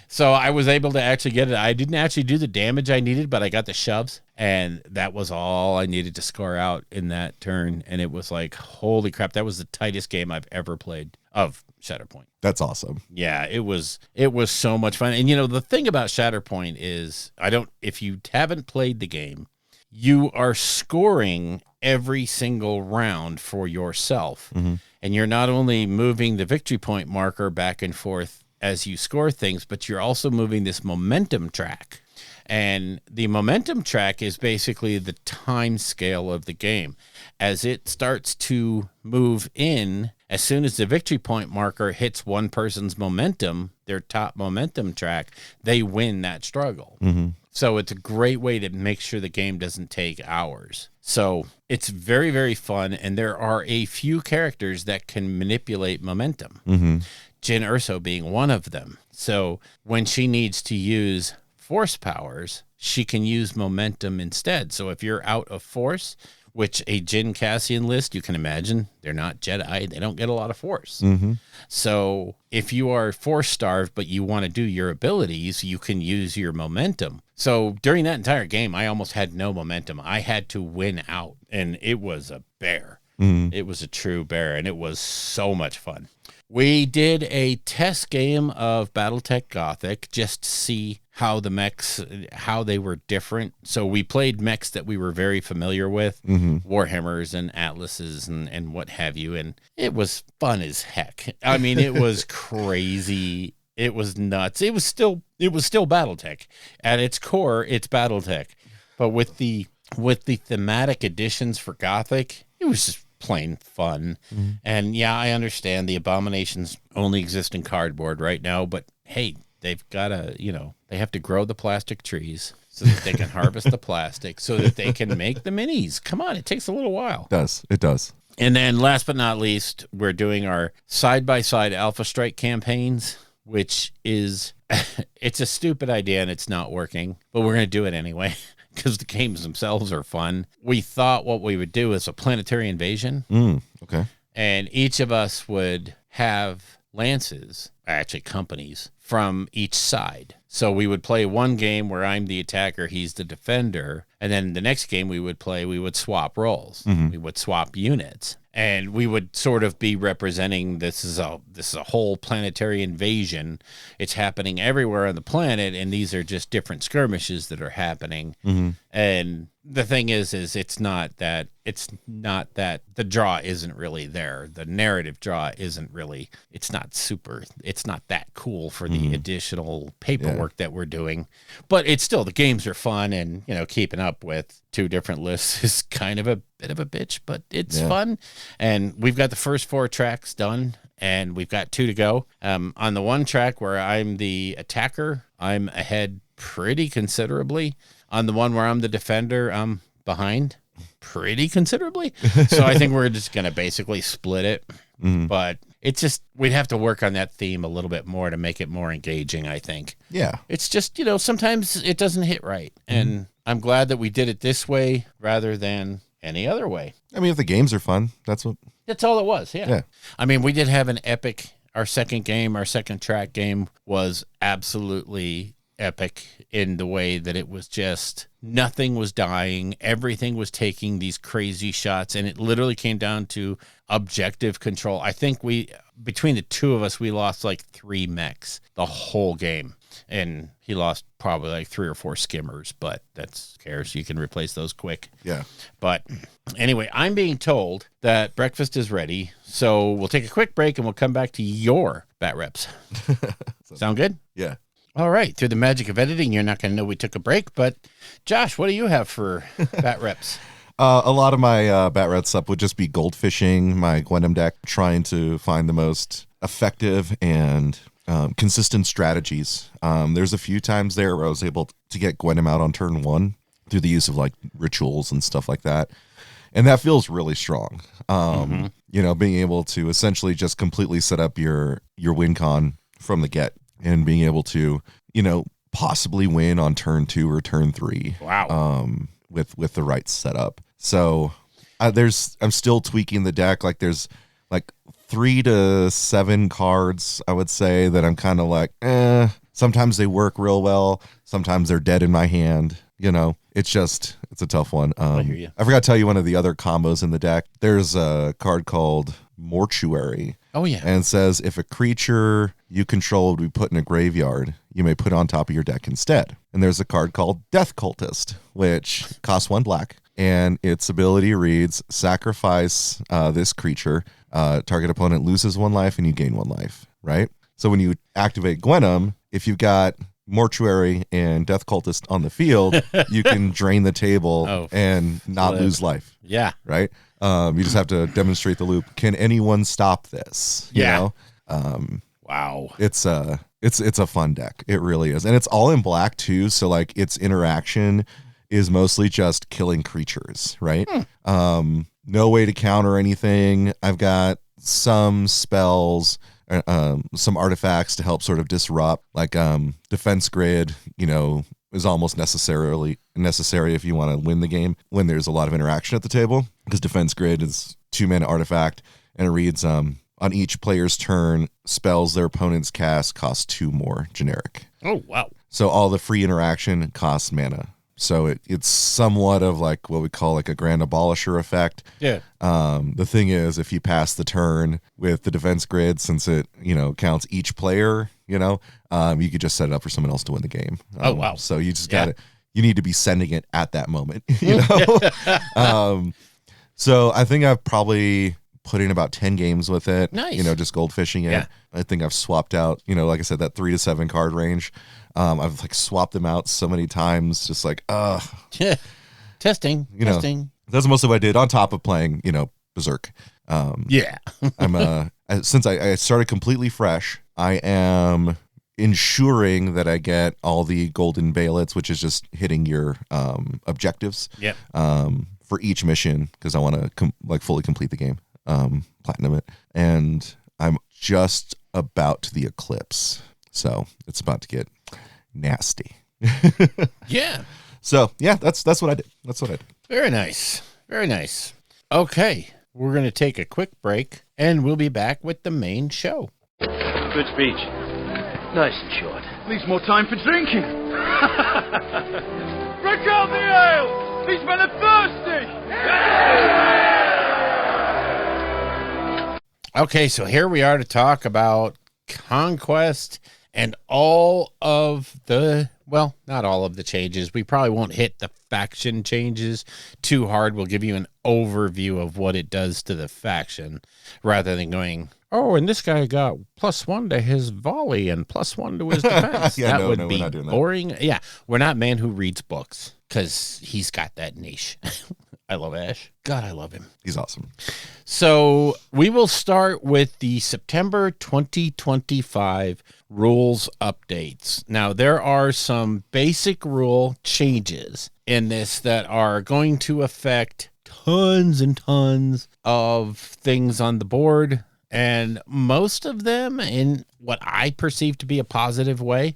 So I was able to actually get it. I didn't actually do the damage I needed, but I got the shoves. And that was all I needed to score out in that turn. And it was like, holy crap, that was the tightest game I've ever played of Shatterpoint. That's awesome. Yeah, it was so much fun. And the thing about Shatterpoint is, if you haven't played the game, you are scoring every single round for yourself. And you're not only moving the victory point marker back and forth as you score things, but you're also moving this momentum track. And the momentum track is basically the time scale of the game. As it starts to move in, as soon as the victory point marker hits one person's momentum, their top momentum track, they win that struggle. So it's a great way to make sure the game doesn't take hours. So it's very, very fun. And there are a few characters that can manipulate momentum. Jyn Erso being one of them. So when she needs to use force powers, she can use momentum instead. So if you're out of force, which a Jyn Cassian list, you can imagine, they're not Jedi. They don't get a lot of force. So if you are force starved, but you want to do your abilities, you can use your momentum. So during that entire game, I almost had no momentum. I had to win out, and it was a bear. It was a true bear, and it was so much fun. We did a test game of Battletech Gothic just to see how the mechs, how they were different. So we played mechs that we were very familiar with, Warhammers and Atlases and what have you. And it was fun as heck. I mean, it was crazy. It was nuts. It was still Battletech. At its core, it's Battletech. But with the thematic additions for Gothic, it was just plain fun. And yeah, I understand the abominations only exist in cardboard right now, but hey, they've got to, they have to grow the plastic trees so that they can harvest the plastic so that they can make the minis. Come on, it takes a little while. It does. And then last but not least, we're doing our side-by-side Alpha Strike campaigns, which is, it's a stupid idea and it's not working, but we're going to do it anyway. Because the games themselves are fun. We thought what we would do is a planetary invasion. Okay. And each of us would have lances, actually companies, from each side. So we would play one game where I'm the attacker, he's the defender. And then the next game we would swap roles. We would swap units. and we would sort of be representing this is a whole planetary invasion. It's happening everywhere on the planet, and these are just different skirmishes that are happening. And the thing is it's not that the draw isn't really there. The narrative draw isn't really, it's not that cool for the additional paperwork that we're doing. But it's still, the games are fun, and, you know, keeping up with 2 different lists is kind of a bit of a bitch, but it's fun. And we've got the first 4 tracks done, and we've got 2 to go. On the one track where I'm the attacker, I'm ahead pretty considerably. On the one where I'm the defender, I'm behind pretty considerably. So I think we're just going to basically split it. But it's just, we'd have to work on that theme a little bit more to make it more engaging, I think. Yeah. It's just, you know, sometimes it doesn't hit right. And I'm glad that we did it this way rather than any other way. I mean, if the games are fun, that's all it was. Yeah. I mean, we did have an epic, our second track game was absolutely epic in the way that it was just, nothing was dying. Everything was taking these crazy shots, and it literally came down to objective control. I think between the 2 of us, we lost like 3 mechs the whole game. And he lost probably like 3 or 4 skimmers, but that's cares. You can replace those quick. Yeah. But anyway, I'm being told that breakfast is ready. So we'll take a quick break and we'll come back to your bat reps. Sound good? Yeah. All right. Through the magic of editing, you're not going to know we took a break. But Josh, what do you have for bat reps? A lot of my bat reps up would just be gold fishing my Gwenem deck, trying to find the most effective and consistent strategies. There's a few times there where I was able to get Gwenem out on turn 1 through the use of like rituals and stuff like that. And that feels really strong. You know, being able to essentially just completely set up your win con from the get, and being able to, you know, possibly win on turn 2 or turn 3. Wow. With the right setup. So I'm still tweaking the deck. Like there's like 3 to 7 cards, I would say, that I'm kind of like, sometimes they work real well. Sometimes they're dead in my hand. You know, it's a tough one. I hear you. I forgot to tell you one of the other combos in the deck. There's a card called Mortuary. Oh, yeah. And it says, if a creature you control would be put in a graveyard, you may put it on top of your deck instead. And there's a card called Death Cultist, which costs 1 black. And its ability reads, sacrifice this creature. Target opponent loses 1 life and you gain 1 life, right? So when you activate Gwenem, if you've got Mortuary and Death Cultist on the field, you can drain the table and not lose life. Yeah. Right? You just have to demonstrate the loop. Can anyone stop this? You know? Wow. It's a fun deck. It really is. And it's all in black too, so like its interaction is mostly just killing creatures, right? No way to counter anything. I've got some spells, some artifacts to help sort of disrupt, like defense grid, you know, is almost necessary if you want to win the game when there's a lot of interaction at the table, because defense grid is 2-mana artifact, and it reads on each player's turn, spells their opponents cast cost 2 more generic. Oh, wow. So all the free interaction costs mana. So it's somewhat of like what we call like a grand abolisher effect. Yeah. The thing is, if you pass the turn with the defense grid, since it, you know, counts each player, you know, you could just set it up for someone else to win the game. Oh, wow. So you just got to, you need to be sending it at that moment, you know? So I think I've probably put in about 10 games with it. Nice. You know, just gold fishing it. Yeah. I think I've swapped out, you know, like I said, that 3 to 7 card range. I've like swapped them out so many times, just like, testing, you know, testing. That's most of what I did on top of playing, you know, Berserk. Yeah. Since I started completely fresh, I am ensuring that I get all the golden baylets, which is just hitting your objectives. Yep. For each mission, because I want to fully complete the game, platinum it, and I'm just about to the eclipse, so it's about to get nasty. Yeah. So yeah, that's what I did. That's what I did. Very nice. Very nice. Okay, we're gonna take a up break, and we'll be back with the main show. Good speech. Nice and short. Leaves more time for drinking. Break out the ale! These men are thirsty! Okay, so here we are to talk about Conquest and all of the, well, not all of the changes. We probably won't hit the faction changes too hard. We'll give you an overview of what it does to the faction rather than going, oh, and this guy got +1 to his volley and +1 to his defense. That would be boring. Yeah, we're not man who reads books because he's got that niche. I love Ash. God, I love him. He's awesome. So we will start with the September 2025 rules updates. Now, there are some basic rule changes in this that are going to affect tons and tons of things on the board, and most of them in what I perceive to be a positive way.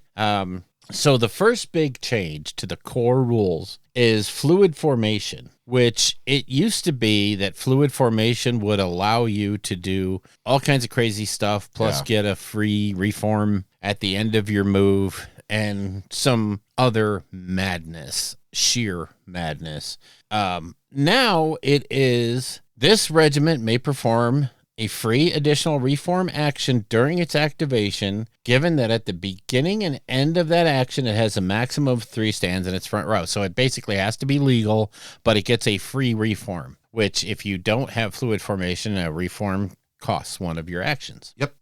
So the first big change to the core rules is fluid formation, which it used to be that fluid formation would allow you to do all kinds of crazy stuff, plus get a free reform at the end of your move and some other madness, sheer madness. Now it is this regiment may perform a free additional reform action during its activation, given that at the beginning and end of that action, it has a maximum of 3 stands in its front row. So it basically has to be legal, but it gets a free reform, which if you don't have fluid formation, a reform costs 1 of your actions. Yep.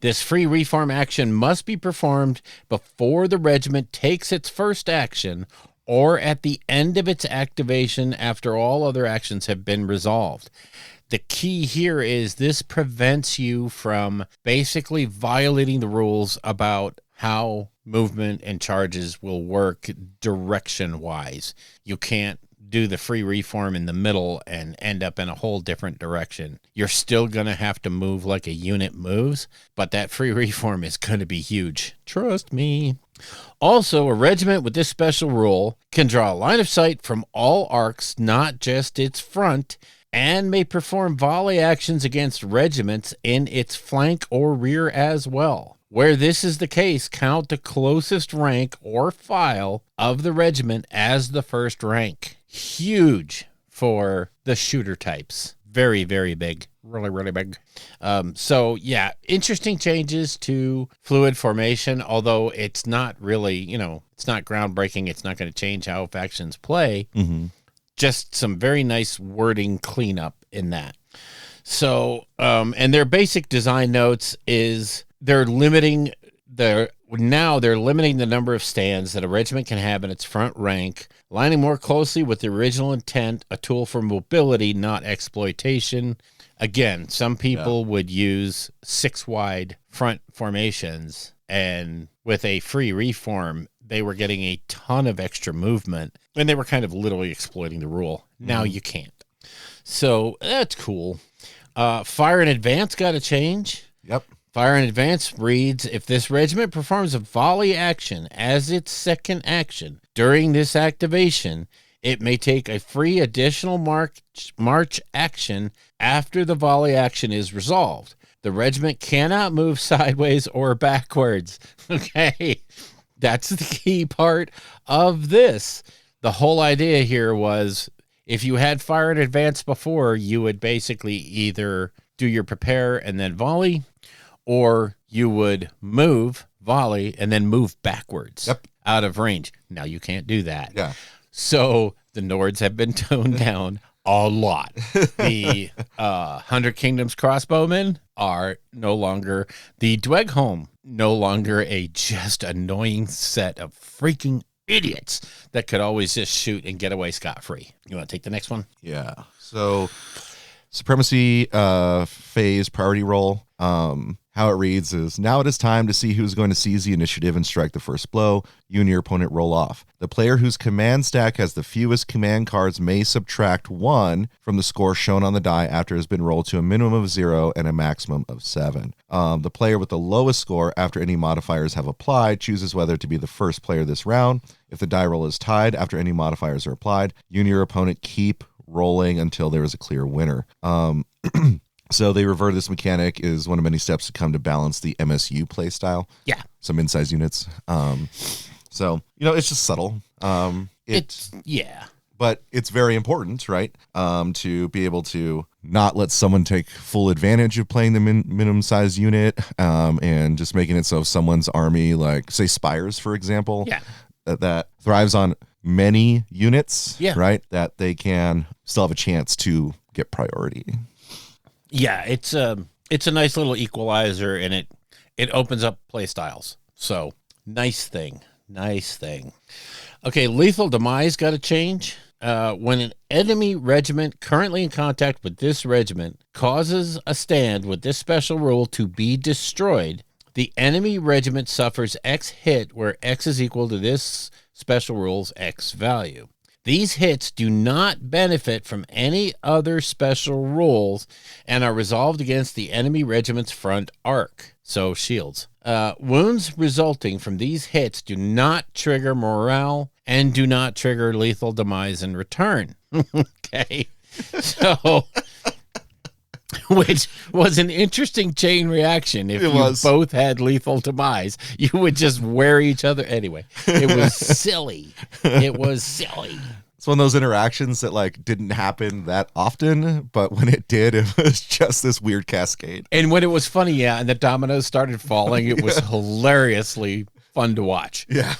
This free reform action must be performed before the regiment takes its first action or at the end of its activation after all other actions have been resolved. The key here is this prevents you from basically violating the rules about how movement and charges will work direction-wise. You can't do the free reform in the middle and end up in a whole different direction. You're still going to have to move like a unit moves, but that free reform is going to be huge. Trust me. Also, a regiment with this special rule can draw a line of sight from all arcs, not just its front, and may perform volley actions against regiments in its flank or rear as well. Where this is the case, count the closest rank or file of the regiment as the first rank. Huge for the shooter types. Very, very big. Really, really big. So, yeah, interesting changes to fluid formation, although it's not really, it's not groundbreaking. It's not going to change how factions play. Mm-hmm. Just some very nice wording cleanup in that. So, and their basic design notes is they're limiting the number of stands that a regiment can have in its front rank, aligning more closely with the original intent, a tool for mobility, not exploitation. Again, some people would use 6-wide front formations, and with a free reform, they were getting a ton of extra movement, and they were kind of literally exploiting the rule. Now you can't. So that's cool. Fire in advance got a change. Yep. Fire in advance reads, if this regiment performs a volley action as its second action during this activation, it may take a free additional march action after the volley action is resolved. The regiment cannot move sideways or backwards. Okay. That's the key part of this. The whole idea here was if you had fire in advance before, you would basically either do your prepare and then volley, or you would move, volley, and then move backwards out of range. Now you can't do that. Yeah. So the Nords have been toned down a lot. The 100 Kingdoms crossbowmen are no longer the Dwegholm, no longer a just annoying set of freaking idiots that could always just shoot and get away scot-free. You want to take the next one? Yeah. So supremacy phase priority roll. How it reads is, now it is time to see who's going to seize the initiative and strike the first blow. You and your opponent roll off. The player whose command stack has the fewest command cards may subtract 1 from the score shown on the die after it has been rolled to a minimum of 0 and a maximum of 7. The player with the lowest score after any modifiers have applied chooses whether to be the first player this round. If the die roll is tied after any modifiers are applied, you and your opponent keep rolling until there is a clear winner. So they reverted this mechanic is one of many steps to come to balance the MSU playstyle. Yeah. Some in-size units. So, it's just subtle. Yeah. But it's very important, right, to be able to not let someone take full advantage of playing the minimum size unit, and just making it so if someone's army, like, say, Spires, for example, that thrives on many units, right, that they can still have a chance to get priority. Yeah, it's a nice little equalizer, and it opens up play styles. So nice thing. Okay, lethal demise got to change. When an enemy regiment currently in contact with this regiment causes a stand with this special rule to be destroyed, the enemy regiment suffers X hit, where X is equal to this special rule's X value. These hits do not benefit from any other special rules and are resolved against the enemy regiment's front arc, so shields. Wounds resulting from these hits do not trigger morale and do not trigger lethal demise in return. Okay, so which was an interesting chain reaction. If you both had lethal demise, you would just wear each other. Anyway, it was silly. It's one of those interactions that, like, didn't happen that often, but when it did, it was just this weird cascade. And when it was funny, and the dominoes started falling, it was hilariously fun to watch. Yeah.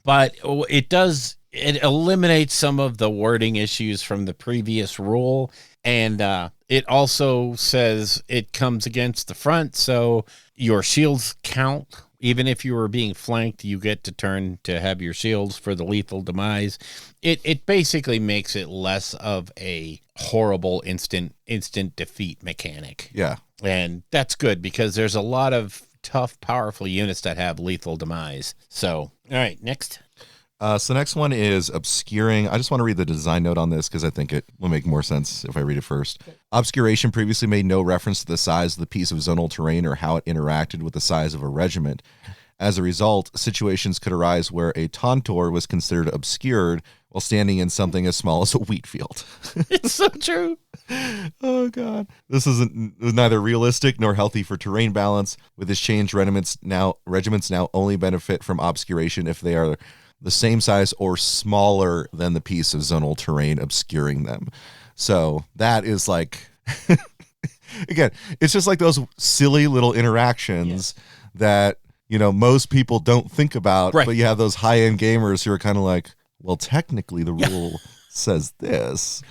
But it eliminates some of the wording issues from the previous rule, and it also says it comes against the front, so your shields count. Even if you were being flanked, you get to turn to have your shields for the lethal demise. It basically makes it less of a horrible instant defeat mechanic. Yeah. And that's good, because there's a lot of tough, powerful units that have lethal demise. So, all right, next. So the next one is obscuring. I just want to read the design note on this because I think it will make more sense if I read it first. Obscuration previously made no reference to the size of the piece of zonal terrain or how it interacted with the size of a regiment. As a result, situations could arise where a Tantor was considered obscured while standing in something as small as a wheat field. It's so true. Oh, God. This is neither realistic nor healthy for terrain balance. With this change, regiments now only benefit from obscuration if they are the same size or smaller than the piece of zonal terrain obscuring them. So that is like, again, it's just like those silly little interactions that, most people don't think about, but you have those high-end gamers who are kind of like, well, technically the rule says this.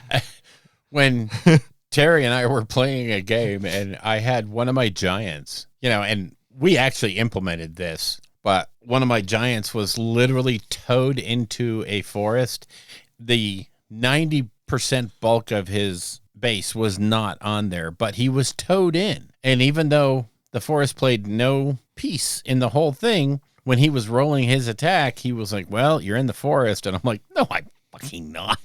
When Terry and I were playing a game and I had one of my giants, and we actually implemented this, but one of my giants was literally towed into a forest. The 90% bulk of his base was not on there, but he was towed in. And even though the forest played no piece in the whole thing, when he was rolling his attack, he was like, well, you're in the forest. And I'm like, no, I'm fucking not.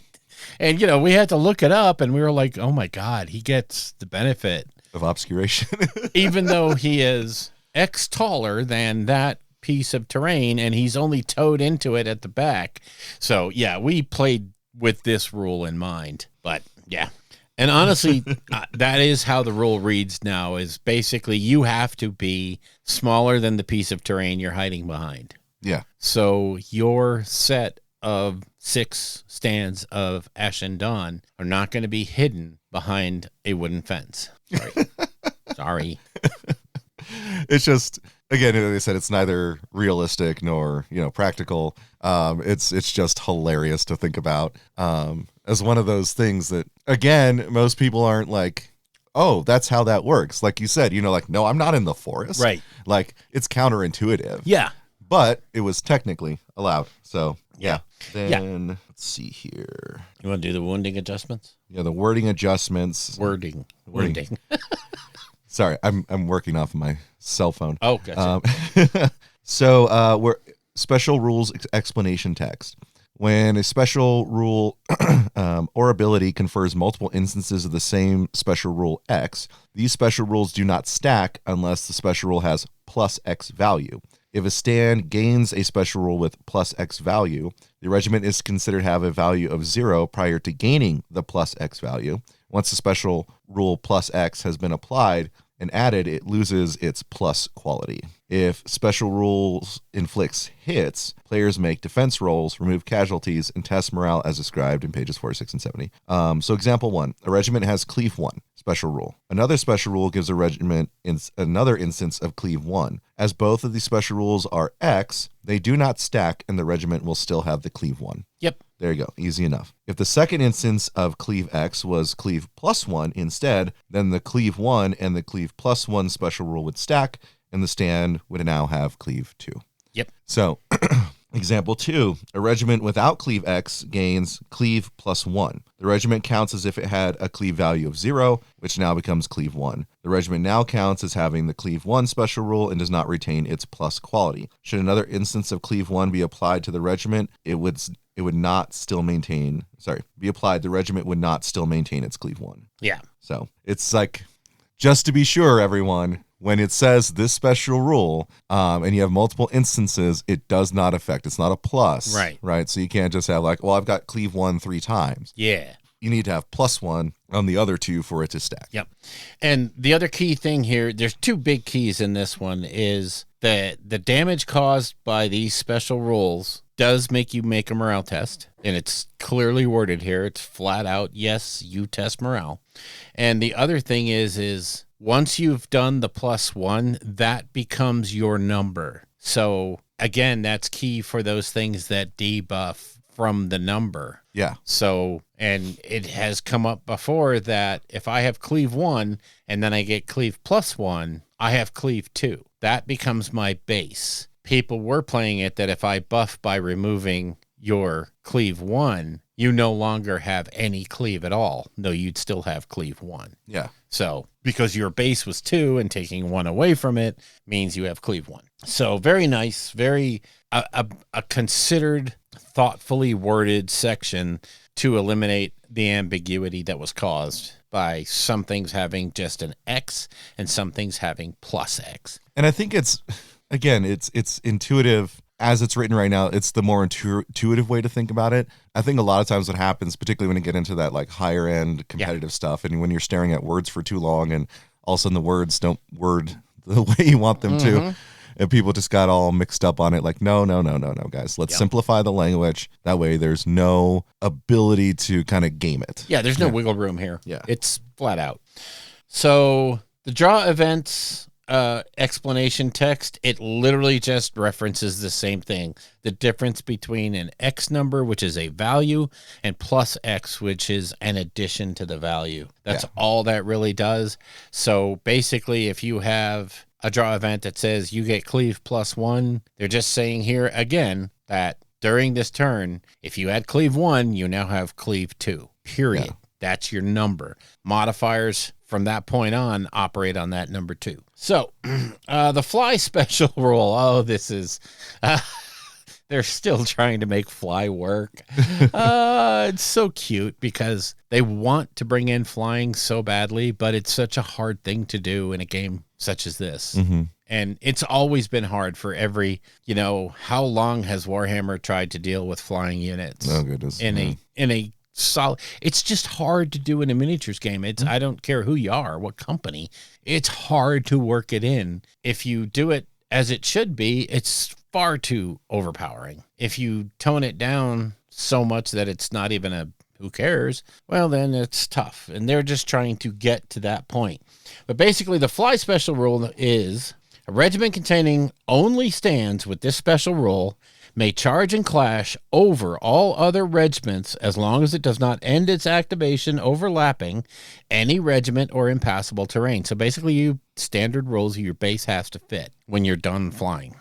And, we had to look it up, and we were like, oh, my God, he gets the benefit of obscuration. Even though he is X taller than that piece of terrain, and he's only towed into it at the back. So, yeah, we played with this rule in mind. But, yeah. And honestly, that is how the rule reads now, is basically you have to be smaller than the piece of terrain you're hiding behind. Yeah. So your set of 6 stands of Ashen Dawn are not going to be hidden behind a wooden fence. Sorry. It's just, again, as I said, it's neither realistic nor, practical. It's just hilarious to think about as one of those things that, again, most people aren't like, oh, that's how that works. Like you said, like, no, I'm not in the forest. Right. Like, it's counterintuitive. Yeah. But it was technically allowed. So, yeah. Then, let's see here. You want to do the wounding adjustments? Yeah, the wording adjustments. Wording. Sorry, I'm working off of my cell phone. Oh, gotcha. So we're special rules explanation text. When a special rule or ability confers multiple instances of the same special rule X, these special rules do not stack unless the special rule has plus X value. If a stand gains a special rule with plus X value, the regiment is considered to have a value of 0 prior to gaining the plus X value. Once the special rule plus X has been applied and added, it loses its plus quality. If special rules inflicts hits, players make defense rolls, remove casualties, and test morale as described in pages 46 and 70. So example 1, a regiment has cleave 1, special rule. Another special rule gives a regiment another instance of cleave 1. As both of these special rules are X, they do not stack and the regiment will still have the cleave 1. Yep. There you go. Easy enough. If the second instance of cleave X was cleave +1 instead, then the cleave 1 and the cleave +1 special rule would stack, and the stand would now have cleave 2. Yep. So, example 2, a regiment without cleave X gains cleave +1. The regiment counts as if it had a cleave value of 0, which now becomes cleave 1. The regiment now counts as having the cleave 1 special rule and does not retain its plus quality. Should another instance of cleave 1 be applied to the regiment, it would not still maintain, be applied, the regiment would not still maintain its cleave 1. Yeah. So it's like, just to be sure, everyone, when it says this special rule and you have multiple instances, it does not affect. It's not a plus. Right. Right. So you can't just have like, well, I've got cleave 1 3 times. Yeah. You need to have +1 on the other 2 for it to stack. Yep. And the other key thing here, there's 2 big keys in this one, is that the damage caused by these special rules does make you make a morale test. And it's clearly worded here. It's flat out, yes, you test morale. And the other thing is once you've done the +1, that becomes your number. So again, that's key for those things that debuff from the number. Yeah. So, and it has come up before that if I have cleave 1 and then I get cleave +1, I have cleave 2. That becomes my base. People were playing it that if I buff by removing your cleave 1, you no longer have any cleave at all. No, you'd still have cleave 1. Yeah. So, because your base was 2 and taking 1 away from it means you have cleave 1. So, very nice, very a considered, thoughtfully worded section to eliminate the ambiguity that was caused by some things having just an X and some things having +X. And I think it's intuitive as it's written right now. It's the more intuitive way to think about it. I think a lot of times what happens, particularly when you get into that like higher end competitive stuff, and when you're staring at words for too long and all of a sudden the words don't word the way you want them to, and people just got all mixed up on it. Like, no, guys, let's simplify the language. That way there's no ability to kind of game it. Yeah, there's no wiggle room here. Yeah. It's flat out. So the draw events explanation text, it literally just references the same thing. The difference between an X number, which is a value, and +X, which is an addition to the value. That's all that really does. So basically, if you have a draw event that says you get cleave +1, they're just saying here again that during this turn, if you add cleave 1, you now have cleave 2, period. Yeah. That's your number. Modifiers from that point on operate on that number 2. So the fly special rule. Oh, this is... they're still trying to make fly work. It's so cute because they want to bring in flying so badly, but it's such a hard thing to do in a game such as this. Mm-hmm. And it's always been hard for every, how long has Warhammer tried to deal with flying units? Oh, goodness. In a solid, it's just hard to do in a miniatures game. It's I don't care who you are, what company, it's hard to work it in. If you do it as it should be, it's far too overpowering. If you tone it down so much that it's not even a who cares, well, then it's tough. And they're just trying to get to that point. But basically, the fly special rule is a regiment containing only stands with this special rule may charge and clash over all other regiments as long as it does not end its activation overlapping any regiment or impassable terrain. So basically, you standard rules your base has to fit when you're done flying.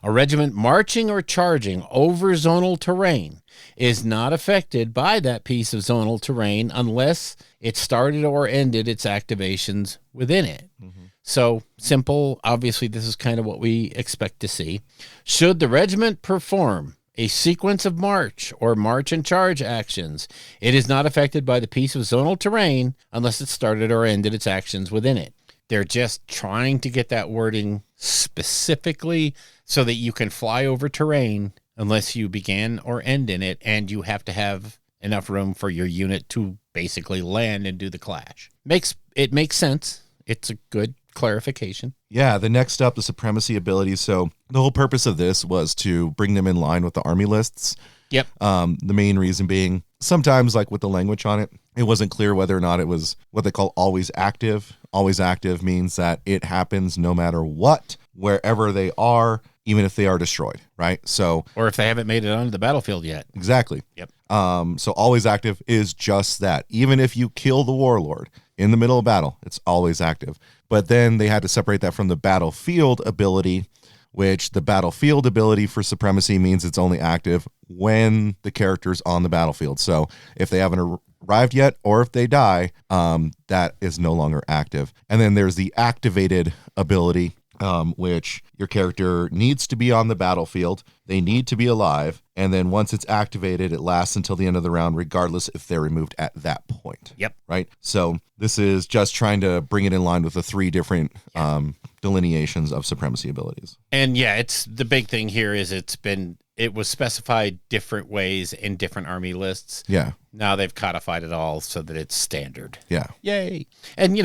A regiment marching or charging over zonal terrain is not affected by that piece of zonal terrain unless it started or ended its activations within it. Mm-hmm. So simple. Obviously, this is kind of what we expect to see. Should the regiment perform a sequence of march or march and charge actions, it is not affected by the piece of zonal terrain unless it started or ended its actions within it. They're just trying to get that wording specifically so that you can fly over terrain unless you began or end in it, and you have to have enough room for your unit to basically land and do the clash. It makes sense. It's a good clarification. Yeah, the next up, the supremacy abilities. So the whole purpose of this was to bring them in line with the army lists. Yep. The main reason being sometimes, like with the language on it, it wasn't clear whether or not it was what they call always active. Always active means that it happens no matter what, wherever they are, even if they are destroyed, right? So, or if they haven't made it onto the battlefield yet. Exactly. Yep. So always active is just that. Even if you kill the warlord in the middle of battle, it's always active. But then they had to separate that from the battlefield ability, which the battlefield ability for supremacy means it's only active when the character's on the battlefield. So if they haven't arrived yet, or if they die, that is no longer active. And then there's the activated ability, which your character needs to be on the battlefield. They need to be alive. And then once it's activated, it lasts until the end of the round, regardless if they're removed at that point. Yep. Right. So this is just trying to bring it in line with the 3 different delineations of supremacy abilities. And yeah, it's the big thing here is it was specified different ways in different army lists. Yeah. Now they've codified it all so that it's standard. Yeah. Yay. And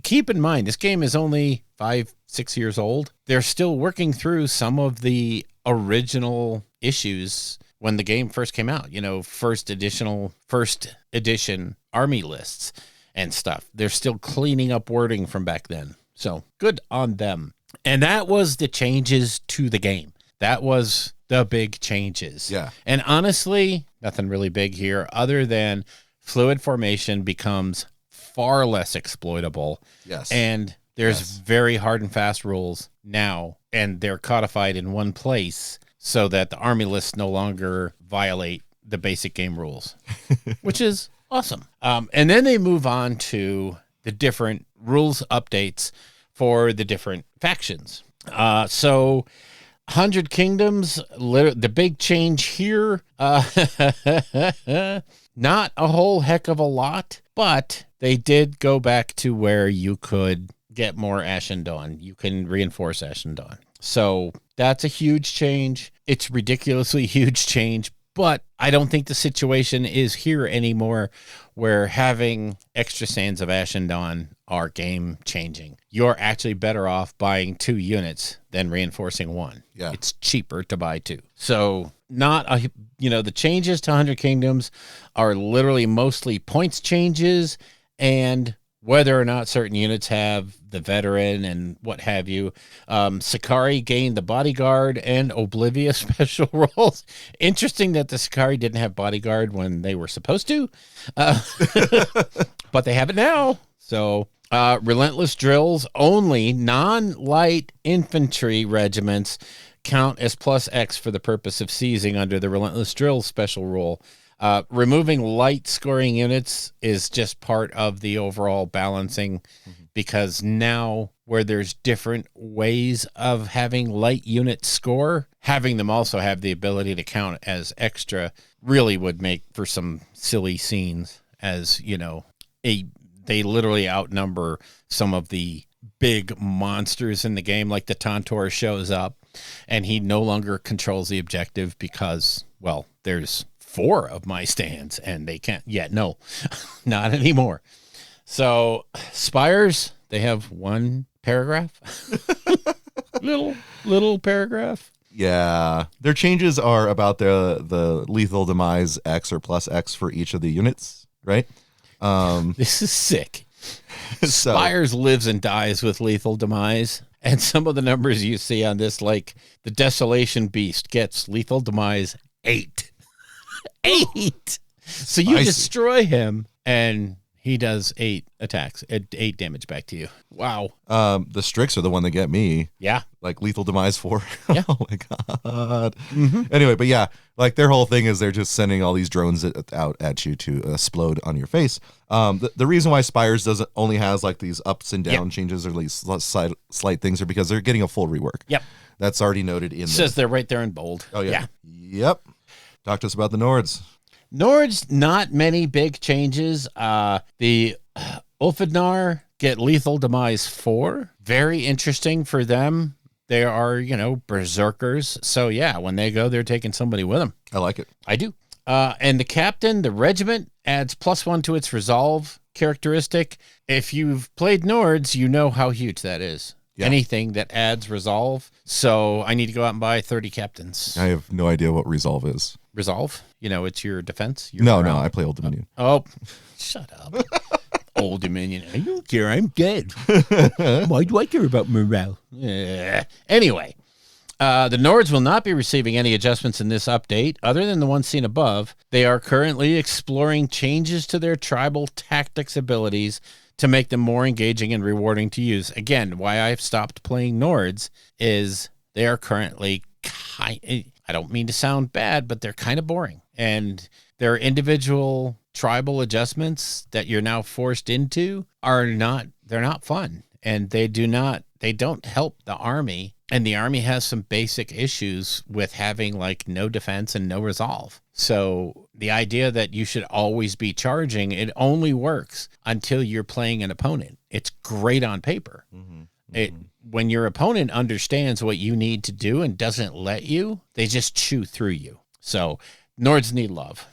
keep in mind, this game is only 5-6 years old. They're still working through some of the original issues when the game first came out, first edition army lists and stuff. They're still cleaning up wording from back then. So good on them. And that was the changes to the game. That was the big changes. Yeah. And honestly, nothing really big here other than fluid formation becomes far less exploitable. Yes. And there's very hard and fast rules now, and they're codified in one place so that the army lists no longer violate the basic game rules, which is awesome. And then they move on to the different rules updates for the different factions. So 100 Kingdoms, the big change here, not a whole heck of a lot, but they did go back to where you could get more Ashen Dawn. You can reinforce Ashen Dawn. So that's a huge change. It's ridiculously huge change, but I don't think the situation is here anymore where having extra sands of Ashen Dawn are game changing. You're actually better off buying 2 units than reinforcing 1. Yeah. It's cheaper to buy 2. So the changes to 100 Kingdoms are literally mostly points changes and whether or not certain units have the veteran and what have you. Sakari gained the bodyguard and Oblivia special roles. Interesting that the Sakari didn't have bodyguard when they were supposed to, but they have it now. So relentless drills, only non-light infantry regiments count as +X for the purpose of seizing under the relentless drills special rule. Removing light scoring units is just part of the overall balancing because now where there's different ways of having light units score, having them also have the ability to count as extra really would make for some silly scenes as, they literally outnumber some of the big monsters in the game. Like the Tantor shows up and he no longer controls the objective because, well, there's 4 of my stands and they can't yet. No, not anymore. So Spires, they have 1 paragraph, little paragraph. Yeah. Their changes are about the lethal demise X or +X for each of the units, right? This is sick. Spires lives and dies with lethal demise. And some of the numbers you see on this, like the Desolation Beast gets lethal demise 8. 8. So you destroy him and he does 8 attacks, 8 damage back to you. Wow. The Strix are the one that get me. Yeah. Like lethal demise 4. Yeah. Oh my God. Mm-hmm. Anyway, but yeah, like their whole thing is they're just sending all these drones out at you to explode on your face. The reason why Spires only has like these ups and down changes or at least slight things are because they're getting a full rework. Yep. That's already noted in there. Says they're right there in bold. Oh yeah. Yep. Talk to us about the Nords. Nords, not many big changes. The Ulfidnar get lethal demise 4. Very interesting for them. They are, berserkers. So yeah, when they go, they're taking somebody with them. I like it. I do. And the captain, the regiment adds +1 to its resolve, characteristic. If you've played Nords, you know how huge that is. Yeah. Anything that adds resolve. So I need to go out and buy 30 captains. I have no idea what resolve is. Resolve? It's your defense? No, I play Old Dominion. Oh, shut up. Old Dominion. I don't care. I'm dead. Why do I care about morale? Anyway, the Nords will not be receiving any adjustments in this update other than the ones seen above. They are currently exploring changes to their tribal tactics abilities to make them more engaging and rewarding to use. Again, why I've stopped playing Nords is they are currently I don't mean to sound bad, but they're kind of boring. And their individual tribal adjustments that you're now forced into they're not fun. And they don't help the army. And the army has some basic issues with having like no defense and no resolve. So the idea that you should always be charging, it only works until you're playing an opponent. It's great on paper. When your opponent understands what you need to do and doesn't let you, they just chew through you. So Nords need love.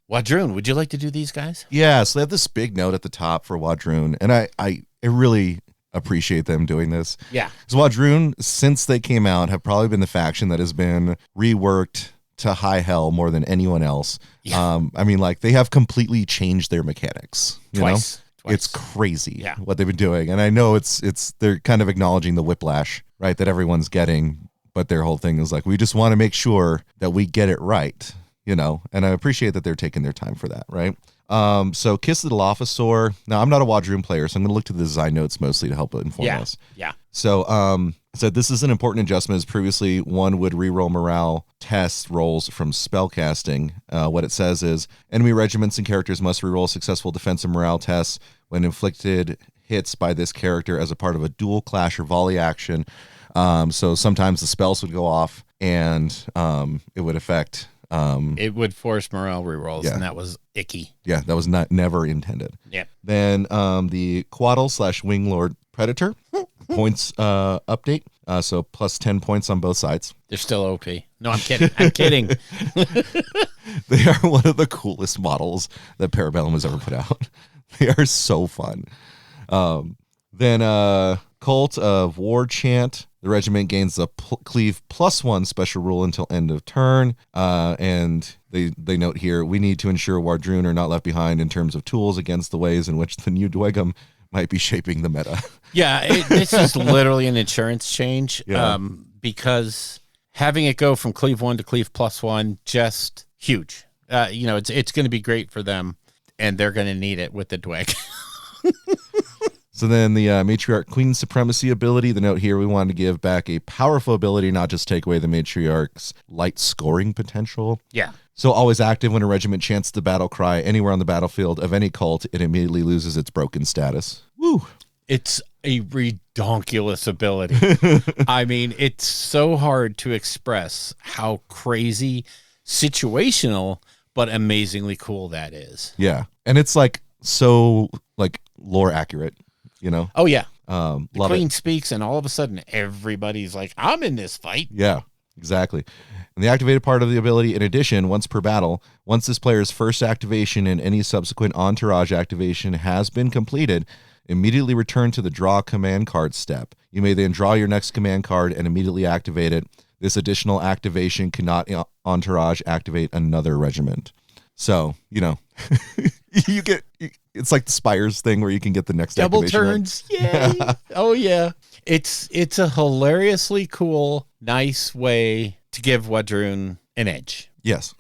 Wadroon, would you like to do these guys? Yeah, so they have this big note at the top for Wadroon, and I really appreciate them doing this. Yeah. So Wadroon, since they came out, have probably been the faction that has been reworked to high hell more than anyone else. Yeah. They have completely changed their mechanics. Twice. It's crazy what they've been doing. And I know they're kind of acknowledging the whiplash, right, that everyone's getting, but their whole thing is like, we just want to make sure that we get it right, and I appreciate that they're taking their time for that, right? So Kiss Little Officer. Now, I'm not a Wadroon player, so I'm going to look to the design notes mostly to help inform us. Yeah. So, this is an important adjustment, as previously one would reroll morale test rolls from spellcasting. What it says is, enemy regiments and characters must reroll successful defense and morale tests when inflicted hits by this character as a part of a duel, clash, or volley action. So sometimes the spells would go off, and it would affect... it would force morale rerolls, and that was icky. Yeah, that was never intended. Yeah. Then the Quaddle/Wing Lord Predator points update. So plus 10 points on both sides. They're still OP. No, I'm kidding. I'm kidding. They are one of the coolest models that Parabellum has ever put out. They are so fun. Then Cult of War Chant. The regiment gains the cleave +1 special rule until end of turn. And they note here, we need to ensure Wadroon are not left behind in terms of tools against the ways in which the new Dwegum might be shaping the meta. Yeah, this is literally an insurance change because having it go from cleave 1 to cleave +1, just huge. It's going to be great for them, and they're going to need it with the Dweg. So then the Matriarch Queen Supremacy ability, the note here, we wanted to give back a powerful ability, not just take away the Matriarch's light scoring potential. Yeah. So always active when a regiment chants the battle cry anywhere on the battlefield of any cult, it immediately loses its broken status. Woo! It's a redonkulous ability. I mean, it's so hard to express how crazy, situational, but amazingly cool that is. Yeah. And it's so lore accurate. Oh yeah. The Queen speaks, and all of a sudden everybody's like, I'm in this fight. Yeah, exactly. And the activated part of the ability, in addition, once per battle, once this player's first activation and any subsequent entourage activation has been completed, immediately return to the draw command card step. You may then draw your next command card and immediately activate it. This additional activation cannot entourage activate another regiment. So, you get, it's like the Spires thing where you can get the next double activation turns. Yay. Oh yeah. It's a hilariously cool, nice way to give Wadroon an edge. Yes.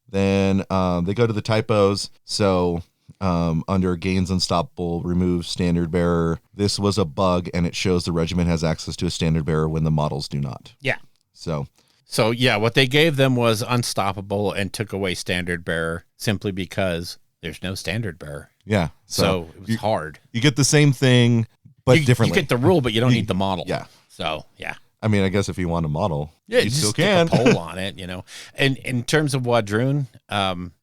Then they go to the typos. So under gains unstoppable, remove standard bearer. This was a bug, and it shows the regiment has access to a standard bearer when the models do not. Yeah. So yeah, what they gave them was unstoppable and took away standard bearer simply because there's no standard bearer. Yeah. So it was hard. You get the same thing, but differently. You get the rule, but you don't need the model. Yeah. So yeah. I mean, I guess if you want a model, you still can. Stick a pole on it, And in terms of Wadroon,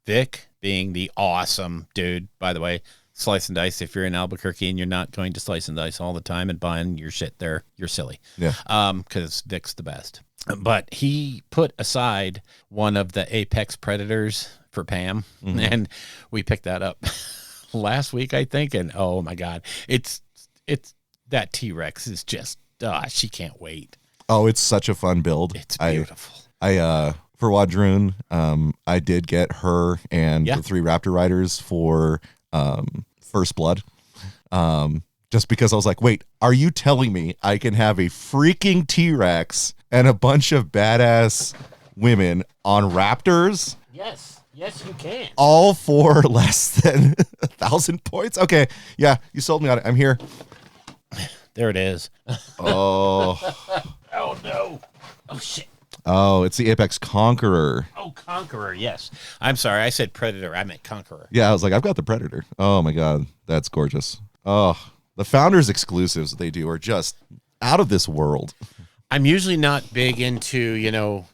Vic being the awesome dude, by the way, Slice and Dice, if you're in Albuquerque and you're not going to Slice and Dice all the time and buying your shit there, you're silly. Yeah. Because Vic's the best. But he put aside one of the Apex Predators for Pam, and we picked that up last week, I think, and oh my God, it's that T-Rex is just, she can't wait. Oh, it's such a fun build. It's beautiful. I for Wadroon, I did get her and the 3 Raptor Riders for First Blood. Just because I was like, wait, are you telling me I can have a freaking T-Rex and a bunch of badass women on Raptors? Yes, you can. All for less than 1,000 points? Okay, yeah, you sold me on it. I'm here. There it is. Oh. Oh, no. Oh, shit. Oh, it's the Apex Conqueror. Oh, Conqueror, yes. I'm sorry, I said Predator. I meant Conqueror. Yeah, I was like, I've got the Predator. Oh, my God. That's gorgeous. Oh, the Founders exclusives they do are just out of this world. I'm usually not big into,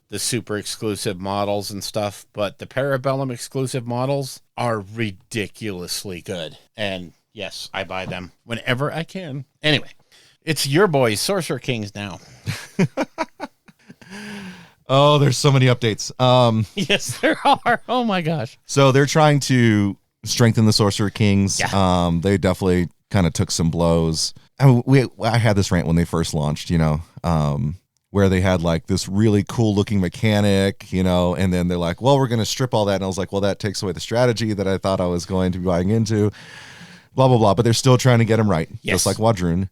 the super exclusive models and stuff, but the Parabellum exclusive models are ridiculously good. And yes, I buy them whenever I can. Anyway, it's your boys, Sorcerer Kings now. Oh, there's so many updates. Yes, there are. Oh my gosh. So they're trying to strengthen the Sorcerer Kings. Yeah. They definitely kind of took some blows. I had this rant when they first launched, where they had like this really cool looking mechanic, and then they're like, well, we're going to strip all that. And I was like, well, that takes away the strategy that I thought I was going to be buying into, blah, blah, blah. But they're still trying to get them right. Yes. Just like Wadroon.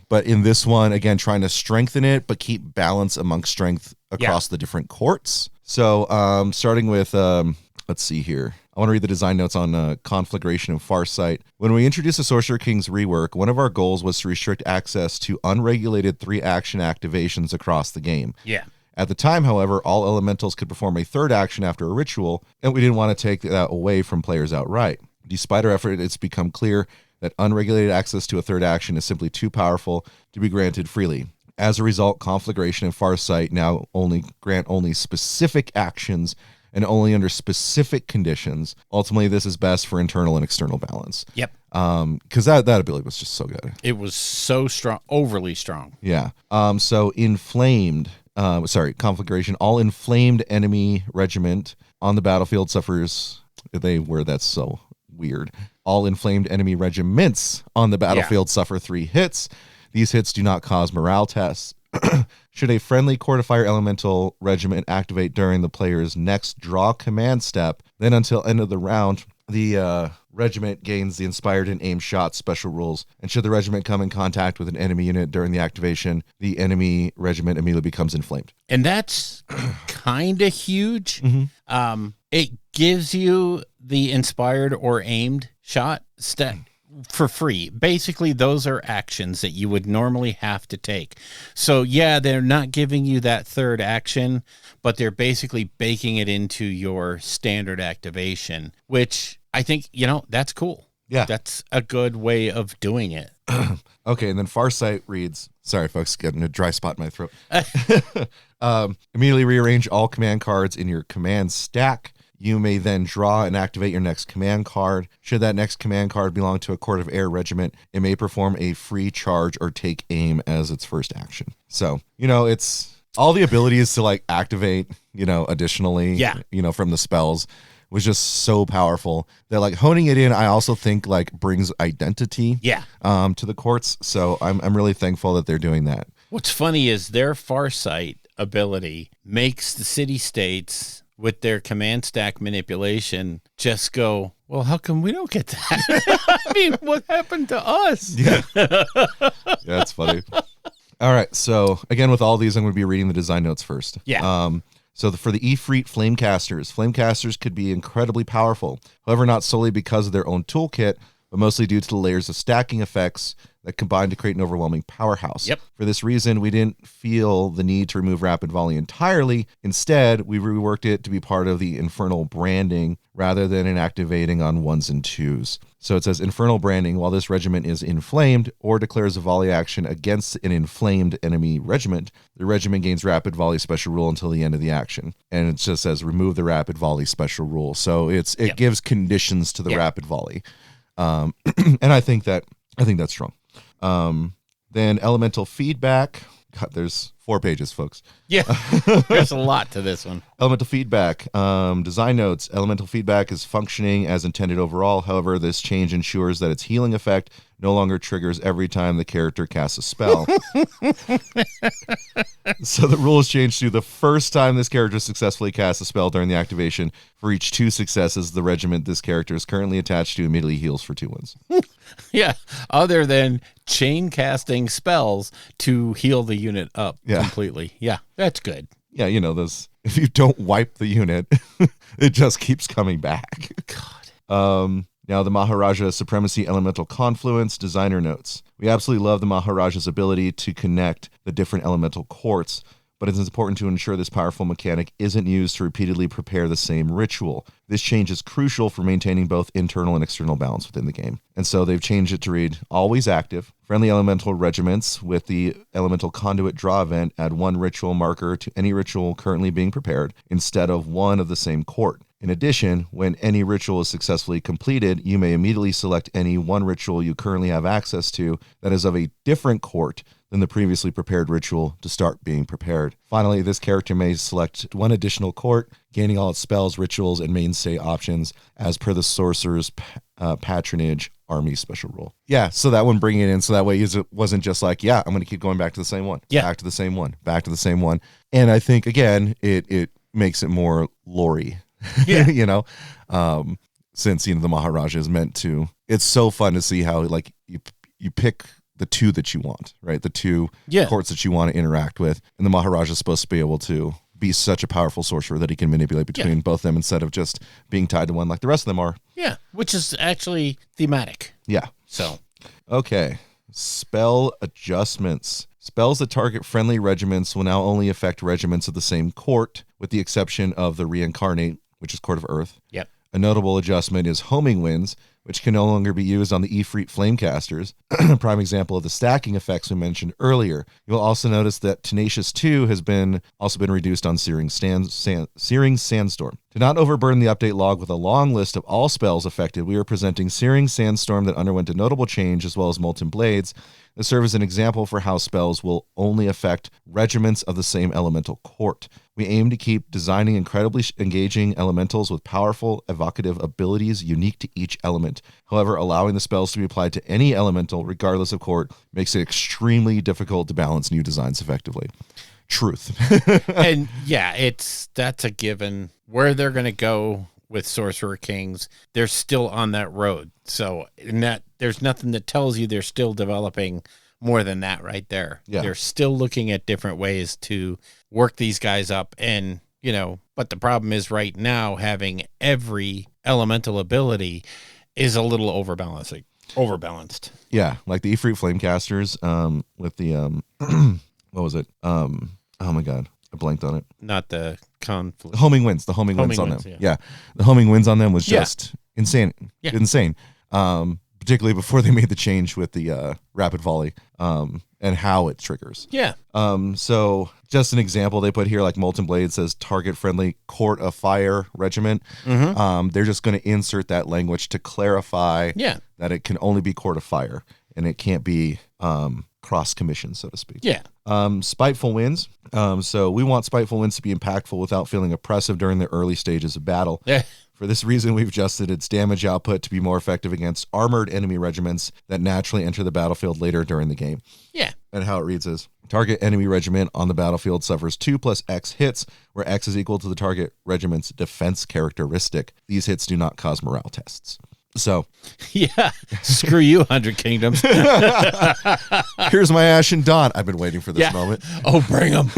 But in this one, again, trying to strengthen it, but keep balance amongst strength across the different courts. So starting with, let's see here. I want to read the design notes on Conflagration and Farsight. When we introduced the Sorcerer King's rework, one of our goals was to restrict access to unregulated 3-action activations across the game. Yeah. At the time, however, all elementals could perform a 3rd action after a ritual, and we didn't want to take that away from players outright. Despite our effort, it's become clear that unregulated access to a 3rd action is simply too powerful to be granted freely. As a result, Conflagration and Farsight now grant only specific actions and only under specific conditions. Ultimately, this is best for internal and external balance. Yep. Because that ability was just so good. It was so strong, overly strong. Yeah. So Conflagration, all inflamed enemy regiment on the battlefield suffers. That's so weird. All inflamed enemy regiments on the battlefield suffer 3 hits. These hits do not cause morale tests. Should a friendly Quarterfire Elemental regiment activate during the player's next draw command step, then until end of the round, the regiment gains the Inspired and Aim Shot special rules. And should the regiment come in contact with an enemy unit during the activation, the enemy regiment immediately becomes inflamed. And that's kind of huge. Mm-hmm. It gives you the Inspired or Aimed Shot step for free. Basically, those are actions that you would normally have to take. So yeah, they're not giving you that 3rd action, but they're basically baking it into your standard activation, which I think, that's cool. Yeah. That's a good way of doing it. Okay, and then Farsight reads, sorry folks, getting a dry spot in my throat. Immediately rearrange all command cards in your command stack. You may then draw and activate your next command card. Should that next command card belong to a Court of Air regiment, it may perform a free charge or take aim as its first action. So, it's all the abilities to activate, additionally, from the spells was just so powerful that honing it in, I also think brings identity to the courts. So I'm really thankful that they're doing that. What's funny is their Farsight ability makes the city states with their command stack manipulation just go, well, how come we don't get that? I mean, what happened to us? Yeah. That's funny. All right. So again, with all these, I'm going to be reading the design notes first. Yeah. So for the Ifrit Flamecasters could be incredibly powerful. However, not solely because of their own toolkit, but mostly due to the layers of stacking effects that combine to create an overwhelming powerhouse. Yep. For this reason, we didn't feel the need to remove Rapid Volley entirely. Instead, we reworked it to be part of the Infernal branding rather than inactivating on 1s and 2s. So it says Infernal branding, while this regiment is inflamed or declares a volley action against an inflamed enemy regiment, the regiment gains Rapid Volley special rule until the end of the action. And it just says remove the Rapid Volley special rule. So it gives conditions to the Rapid Volley. And I think that's strong. Then elemental feedback. God, there's 4 pages, folks. Yeah, there's a lot to this one. Elemental feedback. Design notes. Elemental feedback is functioning as intended overall. However, this change ensures that its healing effect no longer triggers every time the character casts a spell. So the rules change to the first time this character successfully casts a spell during the activation. For each 2 successes, the regiment this character is currently attached to immediately heals for 2 wounds. Yeah, other than chain casting spells to heal the unit up completely. Yeah, that's good. Yeah, those. If you don't wipe the unit, it just keeps coming back. God. Now, the Maharaja Supremacy Elemental Confluence designer notes. We absolutely love the Maharaja's ability to connect the different elemental courts, but it's important to ensure this powerful mechanic isn't used to repeatedly prepare the same ritual. This change is crucial for maintaining both internal and external balance within the game. And so they've changed it to read, always active. Friendly elemental regiments with the elemental conduit draw event add 1 ritual marker to any ritual currently being prepared instead of 1 of the same court. In addition, when any ritual is successfully completed, you may immediately select any 1 ritual you currently have access to that is of a different court than the previously prepared ritual to start being prepared. Finally, this character may select 1 additional court, gaining all its spells, rituals, and mainstay options as per the sorcerer's patronage army special rule. Yeah, so that one bringing it in so that way it wasn't just like, I'm going to keep going back to the same one, back to the same one, back to the same one. And I think, again, it makes it more lore-y. Yeah. Since the Maharaja is meant to, it's so fun to see how like you pick the 2 that you want, right? The 2 courts that you want to interact with, and the Maharaja is supposed to be able to be such a powerful sorcerer that he can manipulate between both them instead of just being tied to one like the rest of them are. Yeah, which is actually thematic. Yeah. So, okay, spell adjustments. Spells that target friendly regiments will now only affect regiments of the same court, with the exception of the Reincarnate, which is Court of Earth. Yep. A notable adjustment is Homing Winds, which can no longer be used on the Ifrit Flamecasters, a prime example of the stacking effects we mentioned earlier. You'll also notice that Tenacious 2 has also been reduced on Searing Sandstorm. To not overburden the update log with a long list of all spells affected, we are presenting Searing Sandstorm that underwent a notable change, as well as Molten Blades, that serve as an example for how spells will only affect regiments of the same elemental court. We aim to keep designing incredibly engaging elementals with powerful, evocative abilities unique to each element. However, allowing the spells to be applied to any elemental, regardless of court, makes it extremely difficult to balance new designs effectively. Truth. And that's a given. Where they're going to go with Sorcerer Kings, they're still on that road. So there's nothing that tells you they're still developing more than that right there. Yeah. They're still looking at different ways to work these guys up. And, but the problem is right now having every elemental ability is a little overbalanced. Yeah. Like the Ifrit Flamecasters with the, what was it? Oh my God. I blanked on it. Not the conflict. Homing Winds. The homing winds on them. Yeah. The homing winds on them was just insane. Yeah. Insane. Particularly before they made the change with the rapid volley and how it triggers. Yeah. So just an example they put here, like Molten Blade says target friendly Court of Fire regiment. Mm-hmm. They're just going to insert that language to clarify that it can only be Court of Fire and it can't be cross commission, so to speak. Yeah. Spiteful Winds. So we want Spiteful Winds to be impactful without feeling oppressive during the early stages of battle. Yeah. For this reason, we've adjusted its damage output to be more effective against armored enemy regiments that naturally enter the battlefield later during the game. Yeah. And how it reads is, target enemy regiment on the battlefield suffers 2 + X hits, where X is equal to the target regiment's defense characteristic. These hits do not cause morale tests. So, yeah, screw you, 100 Kingdoms. Here's my Ashen Dawn. I've been waiting for this moment. Oh, bring them.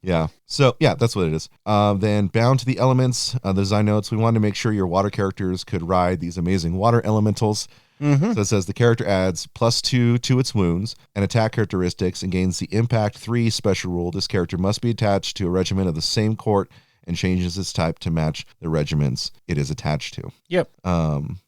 Yeah. So, that's what it is. Then bound to the elements, the design notes, we wanted to make sure your water characters could ride these amazing water elementals. Mm-hmm. So it says the character adds +2 to its wounds and attack characteristics and gains the Impact 3 special rule. This character must be attached to a regiment of the same court and changes its type to match the regiments it is attached to. Yep.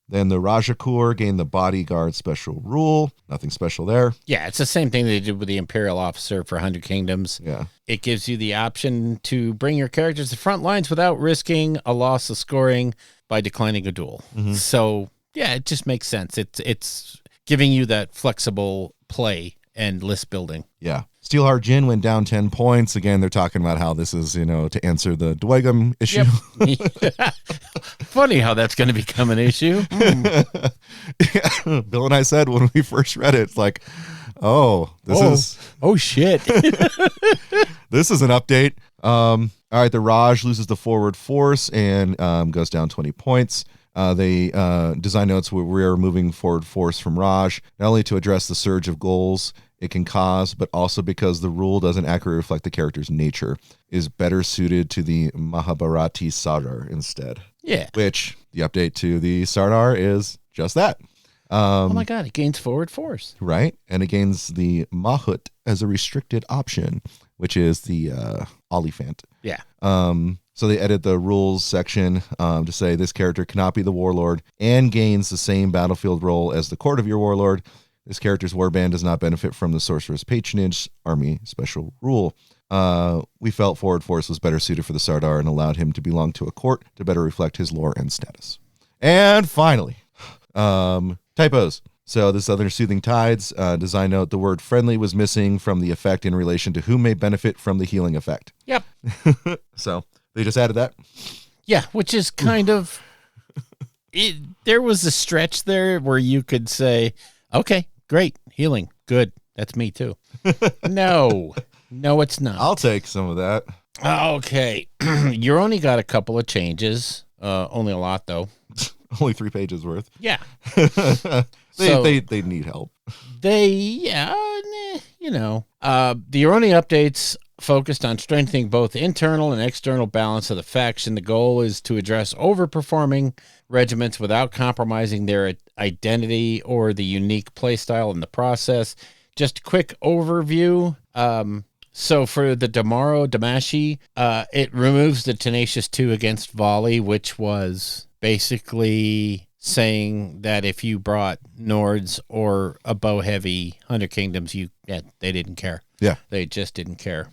Then the Rajakur gained the bodyguard special rule. Nothing special there. Yeah, it's the same thing they did with the Imperial Officer for 100 Kingdoms. Yeah. It gives you the option to bring your characters to front lines without risking a loss of scoring by declining a duel. Mm-hmm. So, yeah, it just makes sense. It's giving you that flexible play and list building. Yeah. Steelheart Jin went down 10 points. Again, they're talking about how this is, to answer the Dwegum issue. Yep. Funny how that's going to become an issue. Yeah. Bill and I said when we first read it, it's like, oh shit. This is an update. All right, the Raj loses the forward force and goes down 20 points. They design notes where we are moving forward force from Raj, not only to address the surge of goals it can cause, but also because the rule doesn't accurately reflect the character's nature, is better suited to the Mahabharati Sardar instead. Yeah. Which, the update to the Sardar is just that. Oh my God, it gains forward force. Right, and it gains the Mahut as a restricted option, which is the Oliphant. Yeah. So they edit the rules section to say this character cannot be the warlord and gains the same battlefield role as the court of your warlord. This character's warband does not benefit from the sorcerer's patronage army special rule. We felt forward force was better suited for the Sardar and allowed him to belong to a court to better reflect his lore and status. And finally, typos. So this other Soothing Tides design note, the word friendly was missing from the effect in relation to whom may benefit from the healing effect. Yep. So they just added that. Yeah, which is kind of, there was a stretch there where you could say, okay, great, healing, good, that's me too. No, it's not. I'll take some of that. Okay, you only got a couple of changes, only a lot though. Only 3 pages worth. Yeah. They need help. The Ironi updates focused on strengthening both internal and external balance of the faction. The goal is to address overperforming regiments without compromising their identity or the unique playstyle in the process. Just a quick overview. So for the Damashi, it removes the Tenacious 2 against volley, which was basically saying that if you brought Nords or a bow heavy Hunter Kingdoms, they didn't care. Yeah. They just didn't care.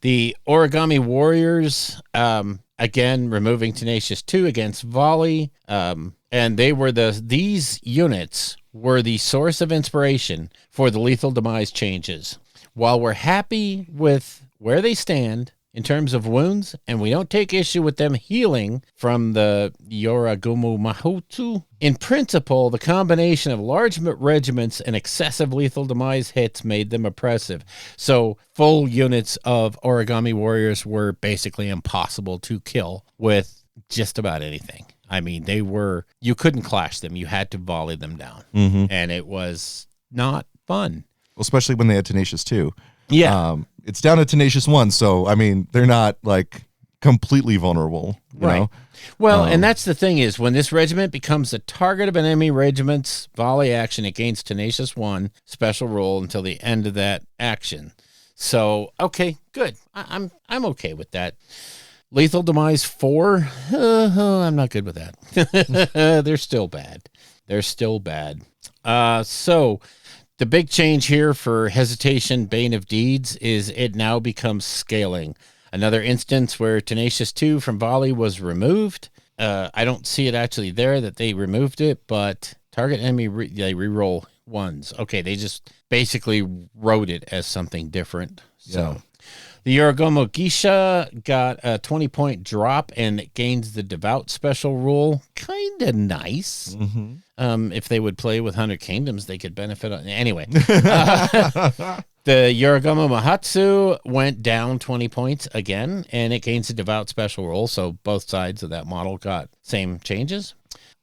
The Origami Warriors, again, removing Tenacious 2 against volley. And they were these units were the source of inspiration for the Lethal Demise changes. While we're happy with where they stand in terms of wounds, and we don't take issue with them healing from the Yoragumu Mahutu, in principle, the combination of large regiments and excessive lethal demise hits made them oppressive. So full units of Origami Warriors were basically impossible to kill with just about anything. I mean, you couldn't clash them. You had to volley them down. Mm-hmm. And it was not fun. Well, especially when they had Tenacious 2. Yeah. It's down to Tenacious 1, so, I mean, they're not, like, completely vulnerable, you know? Well, and that's the thing is, when this regiment becomes the target of an enemy regiment's volley action, it gains Tenacious 1 special rule until the end of that action. So, okay, good. I'm okay with that. Lethal Demise 4, I'm not good with that. They're still bad. So the big change here for Hesitation, Bane of Deeds is it now becomes scaling. Another instance where Tenacious 2 from volley was removed. I don't see it actually there that they removed it, but target enemy, they reroll ones. Okay, they just basically wrote it as something different. So. Yeah. The Yorogomo Geisha got a 20-point drop and it gains the Devout special rule. Kind of nice. Mm-hmm. If they would play with Hunter Kingdoms, they could benefit. Anyway. The Yorogomo Mahatsu went down 20 points again, and it gains the Devout special rule, so both sides of that model got same changes.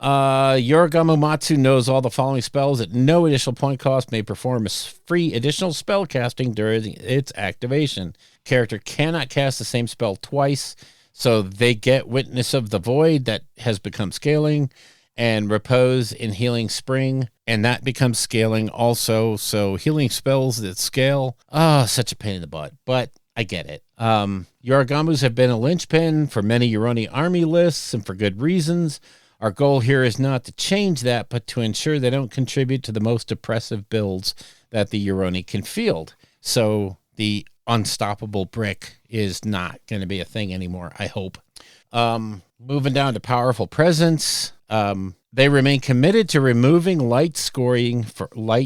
Yorogomo Matsu knows all the following spells at no additional point cost, may perform a free additional spell casting during its activation. Character cannot cast the same spell twice, so they get Witness of the Void that has become scaling, and Repose in Healing Spring, and that becomes scaling also. So healing spells that scale, such a pain in the butt, but I get it. Yorogamus have been a linchpin for many Yoroni army lists, and for good reasons. Our goal here is not to change that, but to ensure they don't contribute to the most oppressive builds that the Yoroni can field. So the unstoppable brick is not going to be a thing anymore, I hope. Moving down to Powerful Presence. They remain committed to removing light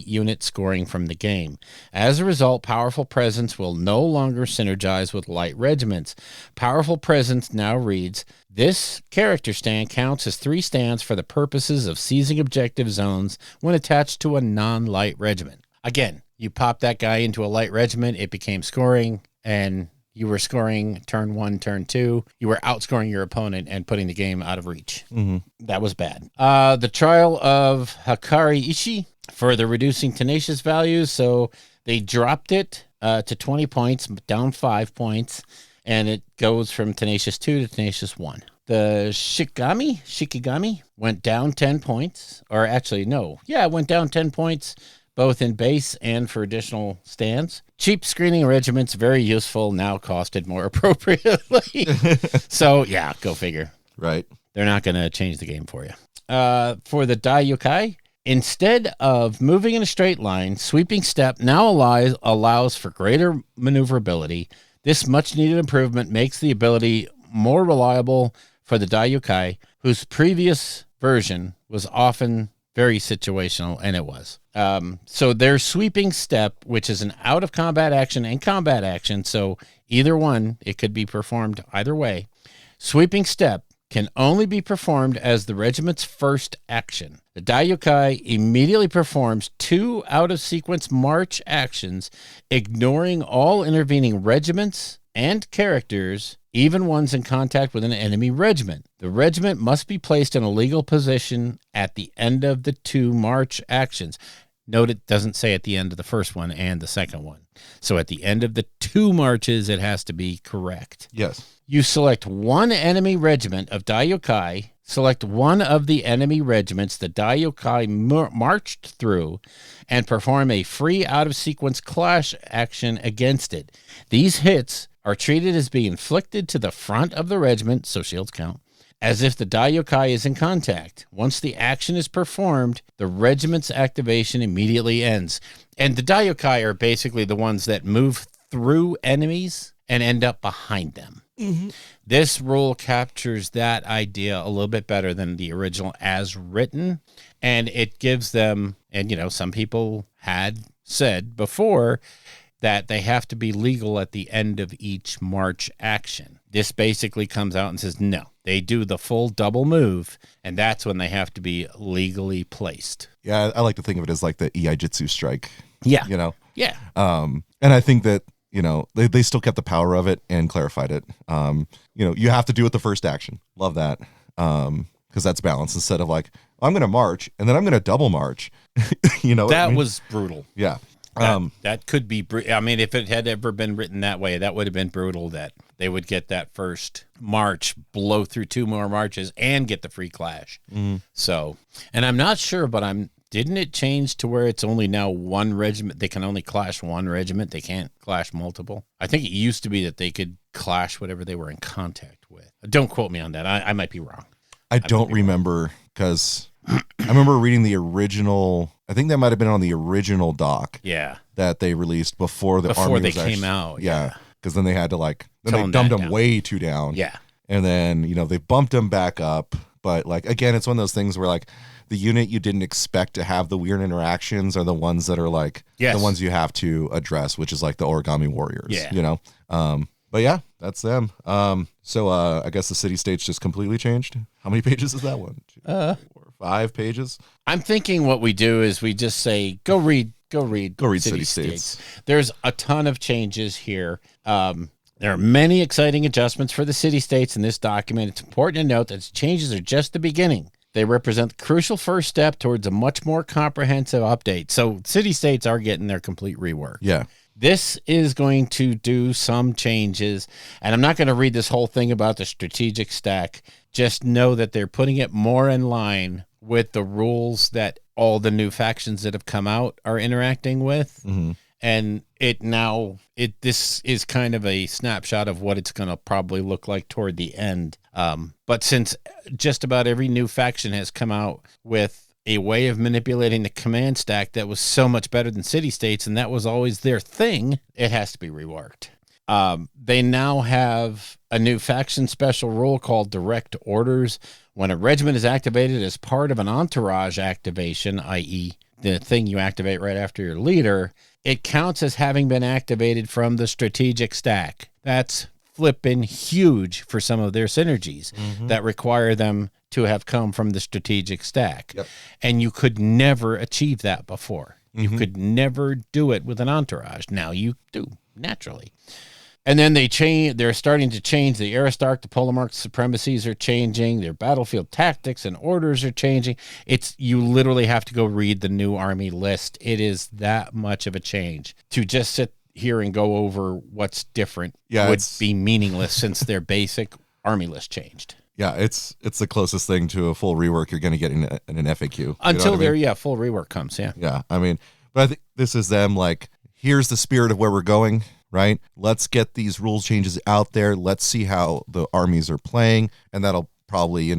unit scoring from the game. As a result, Powerful Presence will no longer synergize with light regiments. Powerful Presence now reads, this character stand counts as 3 stands for the purposes of seizing objective zones when attached to a non-light regiment. Again, you pop that guy into a light regiment, it became scoring, and you were scoring turn 1, turn 2. You were outscoring your opponent and putting the game out of reach. Mm-hmm. That was bad. The Trial of Hakari Ishi, further reducing Tenacious values. So they dropped it to 20 points, down 5 points, and it goes from Tenacious 2 to Tenacious 1. The Shikigami went down 10 points. Or actually, no. Yeah, it went down 10 points, both in base and for additional stands. Cheap screening regiments, very useful, now costed more appropriately. So, yeah, go figure. Right. They're not going to change the game for you. For the Dai Yokai, instead of moving in a straight line, Sweeping Step now allows for greater maneuverability. This much-needed improvement makes the ability more reliable for the Dai Yokai, whose previous version was often very situational, and it was. So their Sweeping Step, which is an out-of-combat action and combat action, so either one, it could be performed either way. Sweeping Step can only be performed as the regiment's first action. The Dai Yokai immediately performs 2 out-of-sequence march actions, ignoring all intervening regiments and characters, even ones in contact with an enemy regiment. The regiment must be placed in a legal position at the end of the 2 march actions. Note it doesn't say at the end of the first one and the second one. So at the end of the 2 marches, it has to be correct. Yes. You select one enemy regiment of Dai Yokai, select one of the enemy regiments the Dai Yokai marched through, and perform a free out-of-sequence clash action against it. These hits are treated as being inflicted to the front of the regiment, so shields count, as if the Dai Yokai is in contact. Once the action is performed, the regiment's activation immediately ends. And the Dai Yokai are basically the ones that move through enemies and end up behind them. Mm-hmm. This rule captures that idea a little bit better than the original as written, and it gives them, and some people had said before that they have to be legal at the end of each march action. This basically comes out and says, no, they do the full double move, and that's when they have to be legally placed. Yeah, I like to think of it as like the Iaijitsu strike. Yeah. Yeah. And I think that, they still kept the power of it and clarified it. You have to do it the first action. Love that. Because that's balance instead of like, I'm going to march and then I'm going to double march. That was brutal. Yeah. That could be, if it had ever been written that way, that would have been brutal that they would get that first march, blow through 2 more marches, and get the free clash. Mm-hmm. So, and I'm not sure, but didn't it change to where it's only now 1 regiment? They can only clash 1 regiment. They can't clash multiple. I think it used to be that they could clash whatever they were in contact with. Don't quote me on that. I might be wrong. I don't remember because I remember reading the original. I think that might have been on the original doc. Yeah. That they released before the army they came out. Yeah. Because then they had to they dumbed them way too down. Yeah. And then, they bumped them back up. But again, it's one of those things where the unit you didn't expect to have the weird interactions are the ones that are the ones you have to address, which is the origami warriors. Yeah. But yeah, that's them. So I guess the city states just completely changed. How many pages is that one? 2, 4, 5 pages. I'm thinking what we do is we just say, go read City States. There's a ton of changes here. There are many exciting adjustments for the city states in this document. It's important to note that its changes are just the beginning. They represent the crucial first step towards a much more comprehensive update. So city states are getting their complete rework. Yeah. This is going to do some changes, and I'm not going to read this whole thing about the strategic stack. Just know that they're putting it more in line with the rules that all the new factions that have come out are interacting with. Mm-hmm. And this is kind of a snapshot of what it's going to probably look like toward the end. But since just about every new faction has come out with a way of manipulating the command stack that was so much better than city states, and that was always their thing, it has to be reworked. They now have a new faction special rule called Direct Orders. When a regiment is activated as part of an entourage activation, i.e. the thing you activate right after your leader, it counts as having been activated from the strategic stack. That's flipping huge for some of their synergies that require them to have come from the strategic stack. Yep. And you could never achieve that before. You could never do it with an entourage. Now you do, naturally. And then they're starting to change the Aristarch, the Polemarch supremacies are changing, their battlefield tactics and orders are changing. You literally have to go read the new army list. It is that much of a change. To just sit here and go over what's different would be meaningless since their basic army list changed. Yeah, it's the closest thing to a full rework you're going to get in an FAQ. Until full rework comes, yeah. Yeah, I mean, but I think this is them like, here's the spirit of where we're going, right? Let's get these rules changes out there. Let's see how the armies are playing, and that'll probably,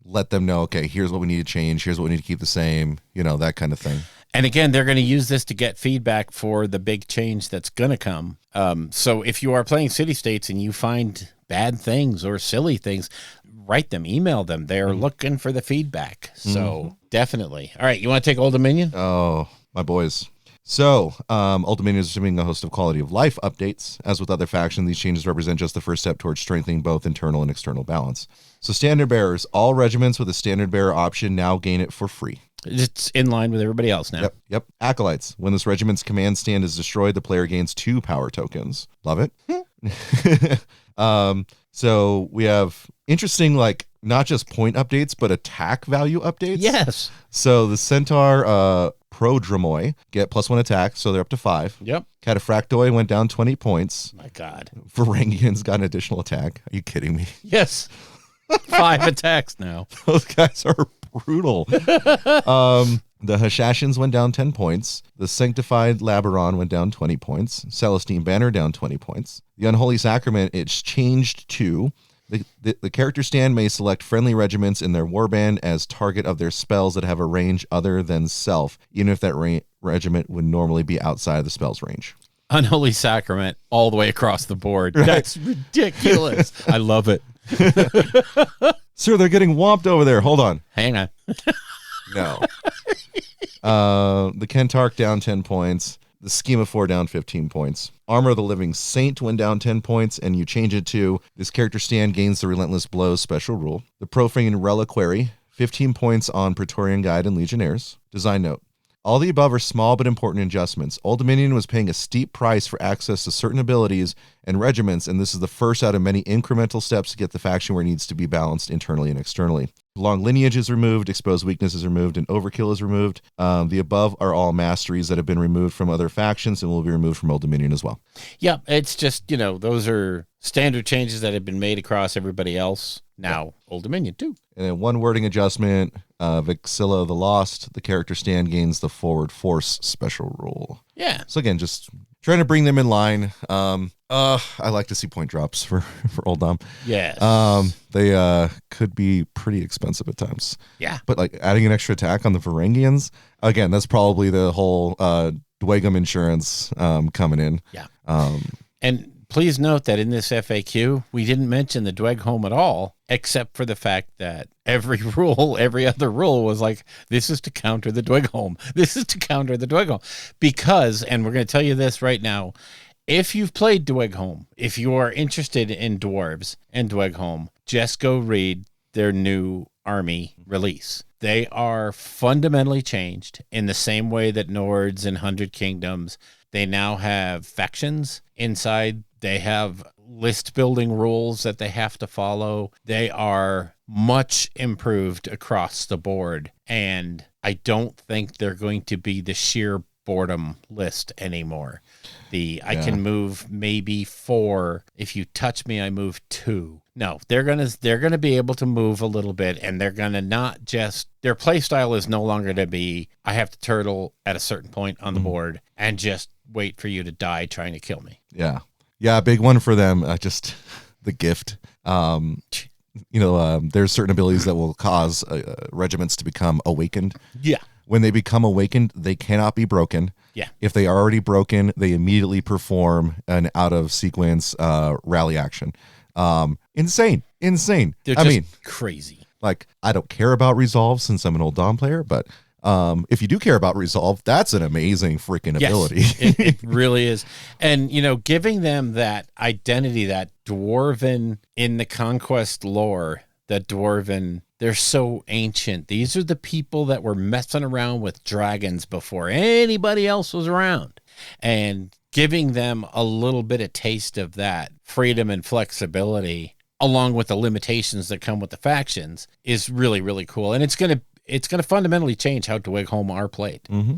let them know, okay, here's what we need to change, here's what we need to keep the same, that kind of thing. And again, they're going to use this to get feedback for the big change that's going to come. So if you are playing city-states and you find bad things or silly things, write them, email them. They're looking for the feedback. So definitely. All right, you want to take Old Dominion? Oh, my boys. So, Old Dominion is assuming a host of quality of life updates. As with other factions, these changes represent just the first step towards strengthening both internal and external balance. So, standard bearers, all regiments with a standard bearer option now gain it for free. It's in line with everybody else now. Yep. Acolytes. When this regiment's command stand is destroyed, the player gains 2 power tokens. Love it. So we have interesting, not just point updates, but attack value updates. Yes. So the Centaur Prodromoi get +1 attack, so they're up to 5. Yep. Cataphractoi went down 20 points. My God. Varangians got an additional attack. Are you kidding me? Yes. 5 attacks now. Those guys are brutal. The Hashashins went down 10 points. The Sanctified Labaron went down 20 points. Celestine Banner down 20 points. The Unholy Sacrament, it's changed to the character stand may select friendly regiments in their warband as target of their spells that have a range other than self, even if that regiment would normally be outside of the spell's range. Unholy Sacrament all the way across the board. Right. That's ridiculous. I love it. Sir, they're getting whomped over there. Hold on. Hang on. No. The Kentarch down 10 points. The Schema 4 down 15 points. Armor of the Living Saint went down 10 points, and you change it to this character stand gains the Relentless Blows special rule. The Profane Reliquary, 15 points on Praetorian Guide and Legionnaires. Design note. All the above are small but important adjustments. Old Dominion was paying a steep price for access to certain abilities and regiments, and this is the first out of many incremental steps to get the faction where it needs to be balanced internally and externally. Long lineage is removed, exposed weakness is removed, and overkill is removed. The above are all masteries that have been removed from other factions and will be removed from Old Dominion as well. Yeah, it's just, those are standard changes that have been made across everybody else. Now, Old Dominion, too. And then one wording adjustment, Vexilla the Lost, the character stand gains the Forward Force special rule. Yeah. So again, just trying to bring them in line. I like to see point drops for Old Dom. Yes. They could be pretty expensive at times. Yeah. But adding an extra attack on the Varangians, again, that's probably the whole Dwegum insurance coming in. Yeah. And please note that in this FAQ, we didn't mention the Dweghome at all, except for the fact that every other rule was like, this is to counter the Dweghome. This is to counter the Dweghome. Because, and we're going to tell you this right now, if you've played Dweghome, if you are interested in dwarves and Dweghome, just go read their new army release. They are fundamentally changed in the same way that Nords and 100 Kingdoms. They now have factions inside. They have list building rules that they have to follow. They are much improved across the board. And I don't think they're going to be the sheer boredom list anymore. I can move maybe 4. If you touch me, I move 2. No, they're gonna be able to move a little bit, and they're gonna not just, their play style is no longer to be, I have to turtle at a certain point on the board and just wait for you to die trying to kill me. Yeah, big one for them. Just the gift. there's certain abilities that will cause regiments to become awakened. Yeah. When they become awakened, they cannot be broken. Yeah. If they are already broken, they immediately perform an out of sequence rally action. Insane. They're just crazy. Like, I don't care about resolve since I'm an old Dom player, but if you do care about resolve, that's an amazing freaking ability. It really is. And, giving them that identity, that dwarven in the Conquest lore, that dwarven, they're so ancient. These are the people that were messing around with dragons before anybody else was around. And giving them a little bit of taste of that freedom and flexibility, along with the limitations that come with the factions, is really, really cool. And it's going to fundamentally change how Dwygholm are played. Mm-hmm.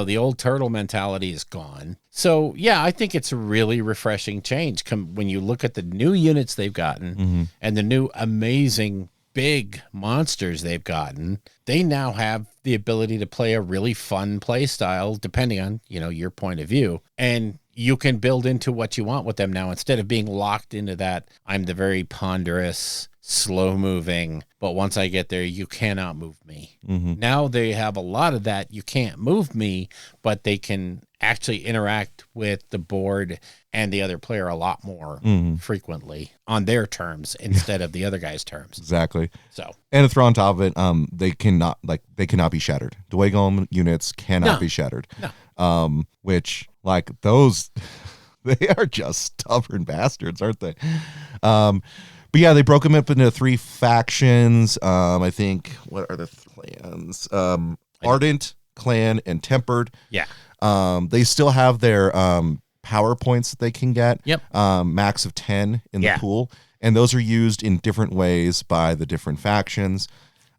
The old turtle mentality is gone. So, yeah, I think it's a really refreshing change when you look at the new units they've gotten and the new amazing big monsters they've gotten. They now have the ability to play a really fun play style, depending on, your point of view. And you can build into what you want with them now, instead of being locked into that, I'm the very ponderous, slow-moving, but once I get there, you cannot move me. Mm-hmm. Now they have a lot of that, you can't move me, but they can actually interact with the board and the other player a lot more frequently on their terms instead of the other guy's terms. Exactly. So, and to throw on top of it, they cannot be shattered. Dwygholm units cannot be shattered. No. Which, like, those, they are just stubborn bastards, aren't they? But yeah, they broke them up into 3 factions. I think, what are the clans? Ardent, Clan, and Tempered. Yeah. They still have their power points that they can get. Yep. Max of 10 in the pool. And those are used in different ways by the different factions.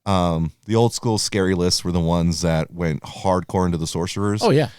The old school scary lists were the ones that went hardcore into the sorcerers. Oh, yeah.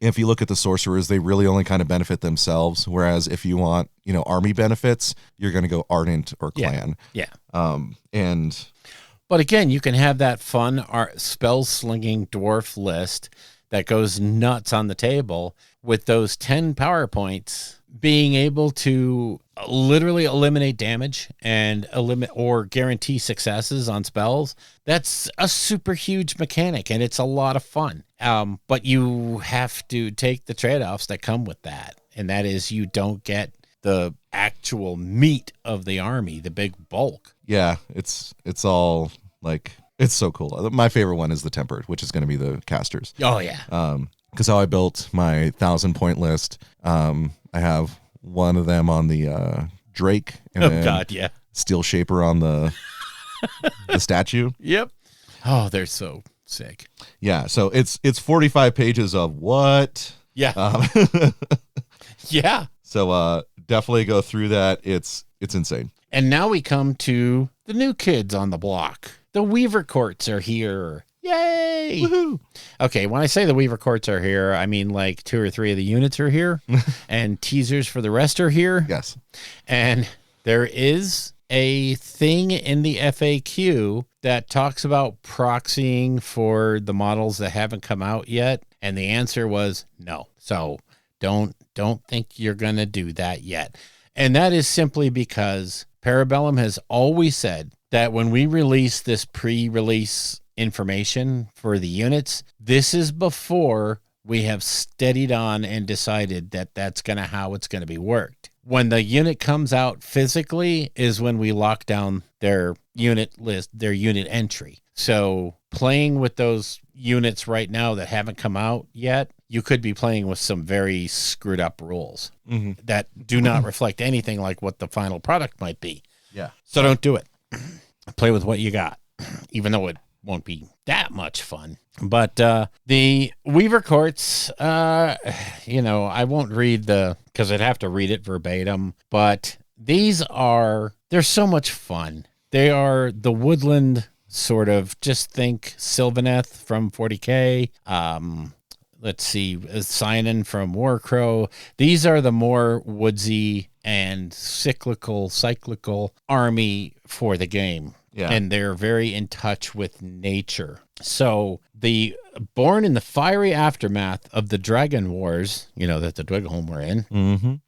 If you look at the sorcerers, they really only kind of benefit themselves. Whereas if you want, army benefits, you're going to go Ardent or Clan. Yeah. But again, you can have that fun spell slinging dwarf list that goes nuts on the table with those 10 power points, being able to literally eliminate damage and or guarantee successes on spells. That's a super huge mechanic, and it's a lot of fun. But you have to take the trade-offs that come with that. And that is, you don't get the actual meat of the army, the big bulk. Yeah, it's all like, it's so cool. My favorite one is the Tempered, which is going to be the casters. Oh, yeah. Because how I built my 1,000-point list, I have one of them on the Drake. And Steel Shaper on the statue. Yep. Oh, they're so sick. Yeah, so it's 45 pages of what? Yeah. Yeah. So definitely go through that. It's insane. And now we come to the new kids on the block. The Weaver Courts are here. Yay! Woohoo! Okay, when I say the Weaver Courts are here, I mean like 2 or 3 of the units are here, and teasers for the rest are here. Yes. And there is a thing in the FAQ that talks about proxying for the models that haven't come out yet, and the answer was no. So don't think you're going to do that yet. And that is simply because Parabellum has always said that when we release this pre-release information for the units, this is before we have steadied on and decided that that's how it's going to be worked. When the unit comes out physically is when we lock down their unit list, their unit entry. So playing with those units right now that haven't come out yet, you could be playing with some very screwed up rules that do not reflect anything like what the final product might be. Yeah. So don't do it. Play with what you got, even though it won't be that much fun. But the Weaver Courts, I won't read because I'd have to read it verbatim, but they're so much fun. They are the woodland sort of, just think Sylvaneth from 40K. Let's see, Cynon from Warcrow. These are the more woodsy and cyclical army for the game. Yeah. And they're very in touch with nature. So born in the fiery aftermath of the Dragon Wars, that the Dwygholm were in,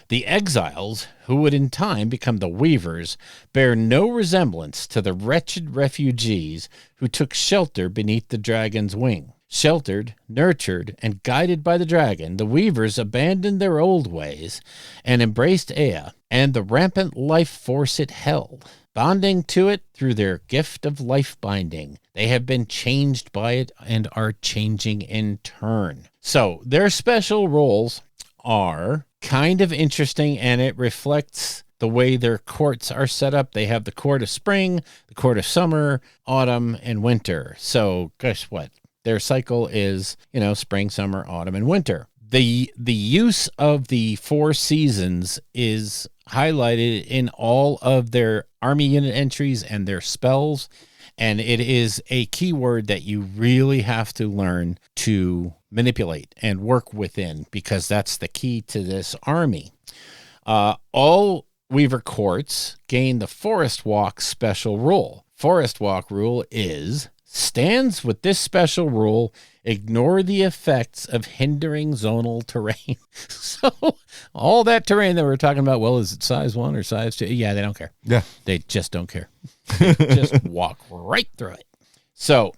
The exiles, who would in time become the Weavers, bear no resemblance to the wretched refugees who took shelter beneath the dragon's wing. Sheltered, nurtured, and guided by the dragon, the Weavers abandoned their old ways and embraced Ea and the rampant life force it held. Bonding to it through their gift of life binding, they have been changed by it and are changing in turn. So their special roles are kind of interesting, and it reflects the way their courts are set up. They have the court of spring, the court of summer, autumn, and winter. So guess what? Their cycle is, spring, summer, autumn, and winter. The use of the 4 seasons is highlighted in all of their army unit entries and their spells, and it is a keyword that you really have to learn to manipulate and work within, because that's the key to this army. All Weaver courts gain the Forest Walk special rule. Forest Walk rule is: stands with this special rule ignore the effects of hindering zonal terrain. So all that terrain that we're talking about, well, is it size 1 or size 2? Yeah, they don't care. Yeah. They just don't care. They just walk right through it. So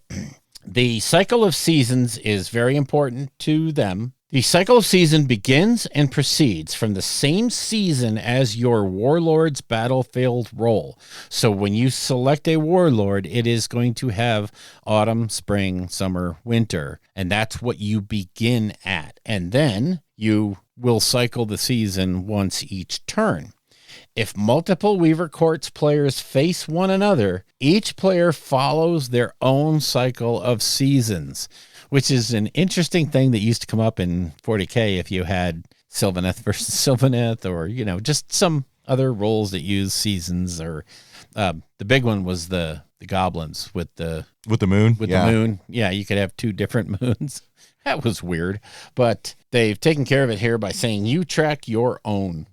the cycle of seasons is very important to them. The cycle of season begins and proceeds from the same season as your warlord's battlefield role. So when you select a warlord, it is going to have autumn, spring, summer, winter, and that's what you begin at. And then you will cycle the season once each turn. If multiple Weaver Courts players face one another, each player follows their own cycle of seasons, which is an interesting thing that used to come up in 40K if you had Sylvaneth versus Sylvaneth, or, just some other roles that use seasons. Or the big one was the goblins with the moon. The moon. Yeah, you could have 2 different moons. That was weird, but they've taken care of it here by saying you track your own.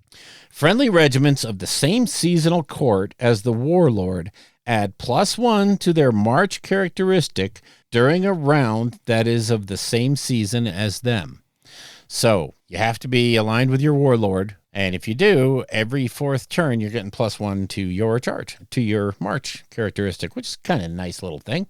Friendly regiments of the same seasonal court as the warlord add +1 to their march characteristic during a round that is of the same season as them. So you have to be aligned with your warlord, and if you do, every 4th turn you're getting +1 to your charge, to your march characteristic, which is kind of a nice little thing.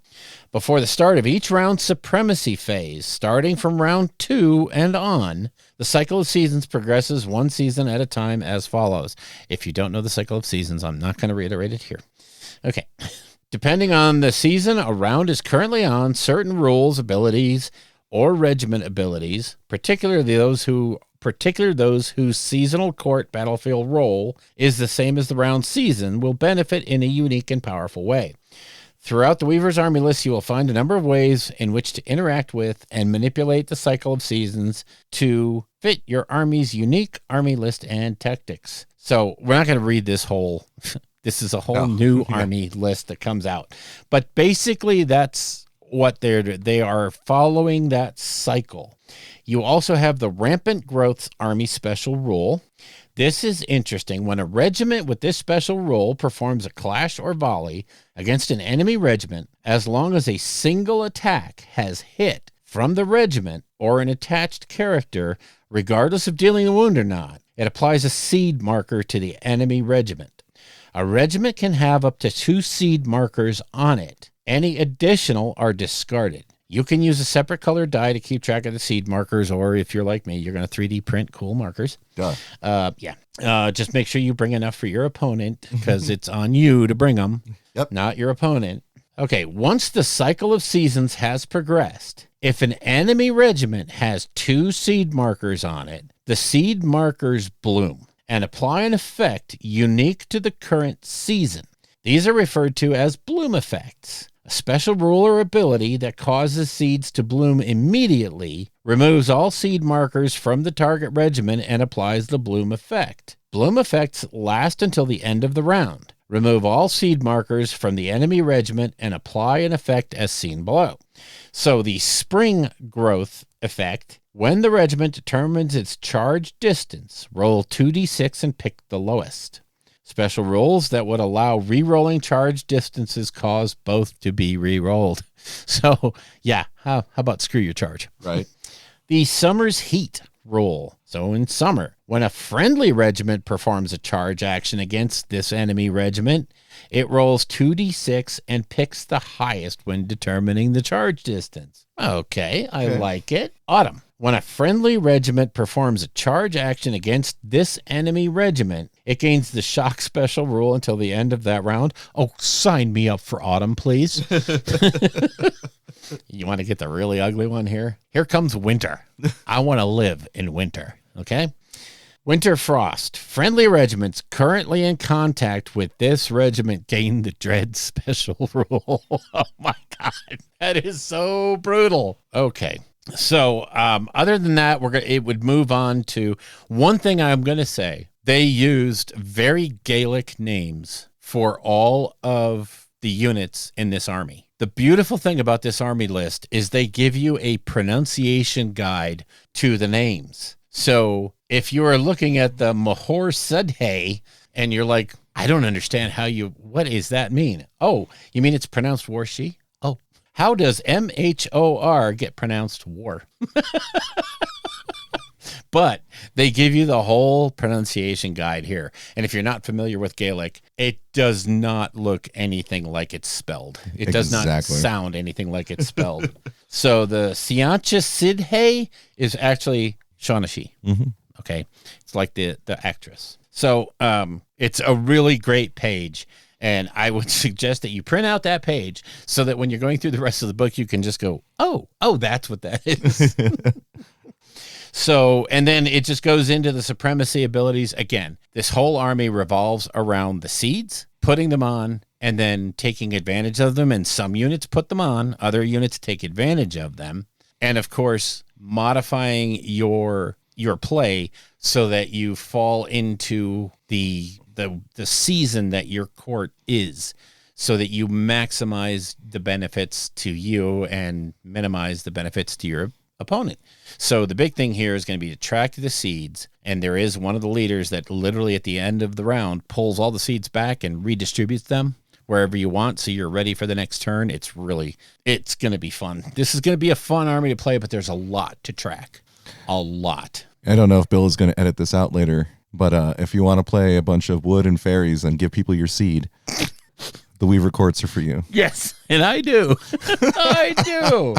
Before the start of each round supremacy phase, starting from round 2 and on, the cycle of seasons progresses 1 season at a time as follows. If you don't know the cycle of seasons, I'm not going to reiterate it here. Okay. Depending on the season a round is currently on, certain rules, abilities, or regiment abilities, particularly those whose seasonal court battlefield role is the same as the round season, will benefit in a unique and powerful way. Throughout the Weaver's Army list, you will find a number of ways in which to interact with and manipulate the cycle of seasons to fit your army's unique army list and tactics. So we're not going to read this whole... This is a whole new army list that comes out. But basically, that's what they are following that cycle. You also have the Rampant Growth's Army Special Rule. This is interesting. When a regiment with this special rule performs a clash or volley against an enemy regiment, as long as a single attack has hit from the regiment or an attached character, regardless of dealing a wound or not, it applies a seed marker to the enemy regiment. A regiment can have up to 2 seed markers on it. Any additional are discarded. You can use a separate colored die to keep track of the seed markers, or if you're like me, you're going to 3D print cool markers. Just make sure you bring enough for your opponent, because it's on you to bring them, not your opponent. Okay, once the cycle of seasons has progressed, if an enemy regiment has 2 seed markers on it, the seed markers bloom and apply an effect unique to the current season. These are referred to as bloom effects. A special rule or ability that causes seeds to bloom immediately removes all seed markers from the target regiment and applies the bloom effect. Bloom effects last until the end of the round. Remove all seed markers from the enemy regiment and apply an effect as seen below. So the spring growth effect: when the regiment determines its charge distance, roll 2d6 and pick the lowest. Special rules that would allow re-rolling charge distances cause both to be re-rolled. So, yeah, how about screw your charge? Right. The summer's heat. rule. So in summer, when a friendly regiment performs a charge action against this enemy regiment, it rolls 2d6 and picks the highest when determining the charge distance. Okay, I like it. Autumn. When a friendly regiment performs a charge action against this enemy regiment, it gains the shock special rule until the end of that round. Oh, sign me up for autumn, please. You want to get the really ugly one here? Here comes winter. I want to live in winter, okay? Winter Frost. Friendly regiments currently in contact with this regiment gain the dread special rule. Oh, my God. That is so brutal. Okay. So other than that, it would move on to one thing I'm going to say. They used very Gaelic names for all of the units in this army. The beautiful thing about this army list is they give you a pronunciation guide to the names. So if you are looking at the Mahor Sudhay and you're like, I don't understand what does that mean? Oh, you mean it's pronounced Warshi? Oh, how does MHOR get pronounced war? But they give you the whole pronunciation guide here. And if you're not familiar with Gaelic, it does not look anything like it's spelled. It does not sound anything like it's spelled. So the Siancha Sidhe is actually Shaughnessy. Mm-hmm. Okay. It's like the actress. So it's a really great page. And I would suggest that you print out that page so that when you're going through the rest of the book, you can just go, oh, that's what that is. So, and then it just goes into the supremacy abilities. Again, this whole army revolves around the seeds, putting them on, and then taking advantage of them. And some units put them on, other units take advantage of them. And of course, modifying your play so that you fall into the season that your court is, so that you maximize the benefits to you and minimize the benefits to your opponent. So the big thing here is going to be to track the seeds, and there is one of the leaders that literally at the end of the round pulls all the seeds back and redistributes them wherever you want, so you're ready for the next turn. It's going to be fun. This is going to be a fun army to play, but there's a lot to track. A lot. I don't know if Bill is going to edit this out later, but if you want to play a bunch of wood and fairies and give people your seed, the Weaver Courts are for you. Yes, and I do. I do.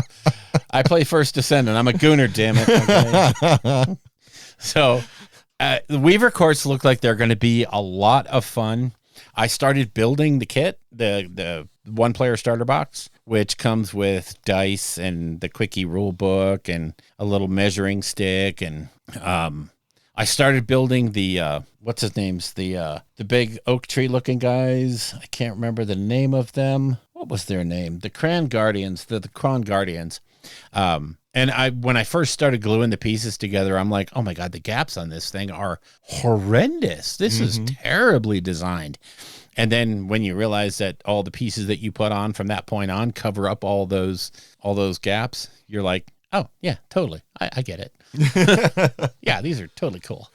I play First Descendant. I'm a gooner, damn it. Okay? So the Weaver Courts look like they're going to be a lot of fun. I started building the kit, the one-player starter box, which comes with dice and the quickie rule book and a little measuring stick. And I started building the what's his names, the big oak tree looking guys. I can't remember the name of them. What was their name? The Cran Guardians. The Cron Guardians. And when I first started gluing the pieces together, I'm like, oh my God, the gaps on this thing are horrendous. This is terribly designed. And then when you realize that all the pieces that you put on from that point on cover up all those gaps, you're like, oh yeah, totally. I get it. Yeah, these are totally cool.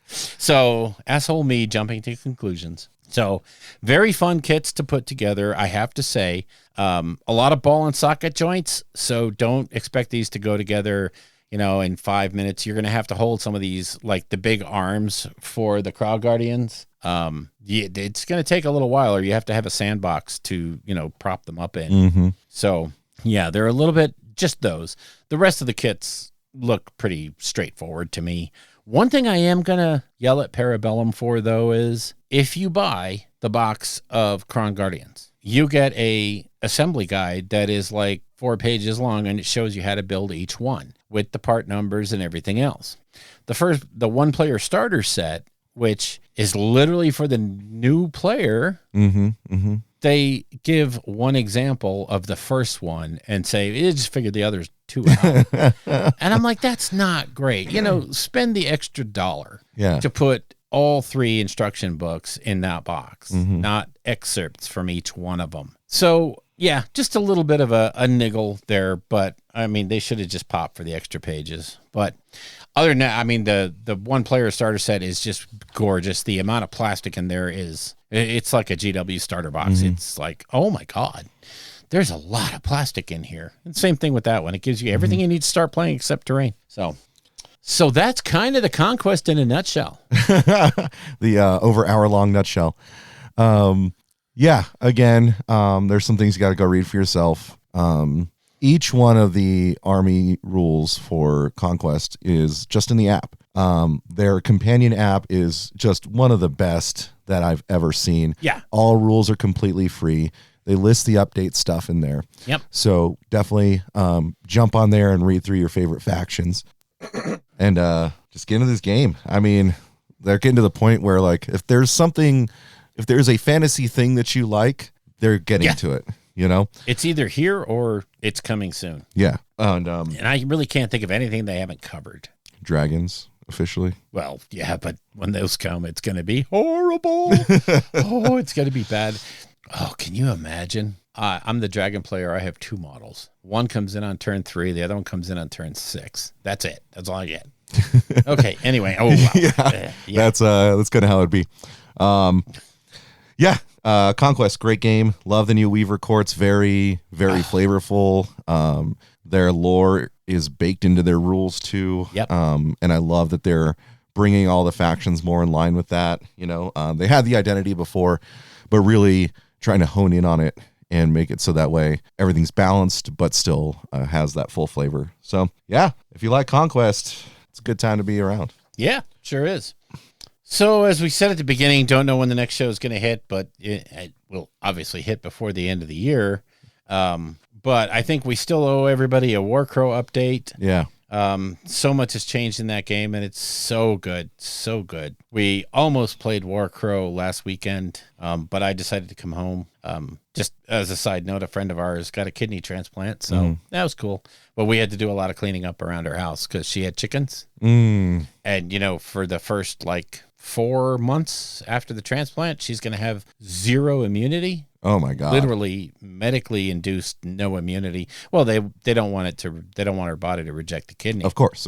So asshole me jumping to conclusions. So very fun kits to put together, I have to say. A lot of ball and socket joints, so don't expect these to go together, in 5 minutes. You're going to have to hold some of these, like the big arms for the Crowd Guardians. It's going to take a little while, or you have to have a sandbox to, prop them up in. Mm-hmm. So, yeah, they're a little bit just those. The rest of the kits look pretty straightforward to me. One thing I am going to yell at Parabellum for, though, is if you buy the box of Cron Guardians, you get a assembly guide that is like 4 pages long, and it shows you how to build each one with the part numbers and everything else. The one-player starter set, which is literally for the new player, they give one example of the first one and say, just figure the others two out. And I'm like, that's not great. Spend the extra $1 to put all 3 instruction books in that box, not excerpts from each one of them. So, yeah, just a little bit of a niggle there, but I mean, they should have just popped for the extra pages. But other than that, I mean, the one-player starter set is just gorgeous. The amount of plastic in there it's like a GW starter box. It's like, oh my God. there's a lot of plastic in here. And same thing with that one. It gives you everything you need to start playing except terrain. So that's kind of the Conquest in a nutshell. The over hour-long nutshell. Again, there's some things you got to go read for yourself. Each one of the army rules for Conquest is just in the app. Their companion app is just one of the best that I've ever seen. Yeah. All rules are completely free. They list the update stuff in there. Yep. So definitely jump on there and read through your favorite factions and just get into this game. I mean, they're getting to the point where, like, if there's a fantasy thing that you like, they're getting to it. You know, it's either here or it's coming soon. Yeah. And I really can't think of anything they haven't covered. Dragons, officially. Well, yeah, but when those come, it's going to be horrible. It's going to be bad. Oh, can you imagine? I'm the dragon player. I have 2 models. One comes in on turn 3. The other one comes in on turn 6. That's it. That's all I get. Okay. Anyway. Oh, wow. That's kind of how it'd be. Conquest, great game. Love the new Weaver Courts. Very, very flavorful. Their lore is baked into their rules too. Yep. And I love that they're bringing all the factions more in line with that. You know, they had the identity before, but really trying to hone in on it and make it so that way everything's balanced, but still has that full flavor. So yeah, if you like Conquest, it's a good time to be around. Yeah, sure is. So as we said at the beginning, don't know when the next show is going to hit, but it will obviously hit before the end of the year. But I think we still owe everybody a Warcrow update. Yeah. So much has changed in that game, and it's so good. So good. We almost played Warcrow last weekend, but I decided to come home. Just as a side note, a friend of ours got a kidney transplant, so that was cool. But we had to do a lot of cleaning up around her house because she had chickens. And, you know, for the first, 4 months after the transplant, she's going to have 0 immunity. Oh my God. Literally medically induced no immunity. Well, they don't want her body to reject the kidney. Of course.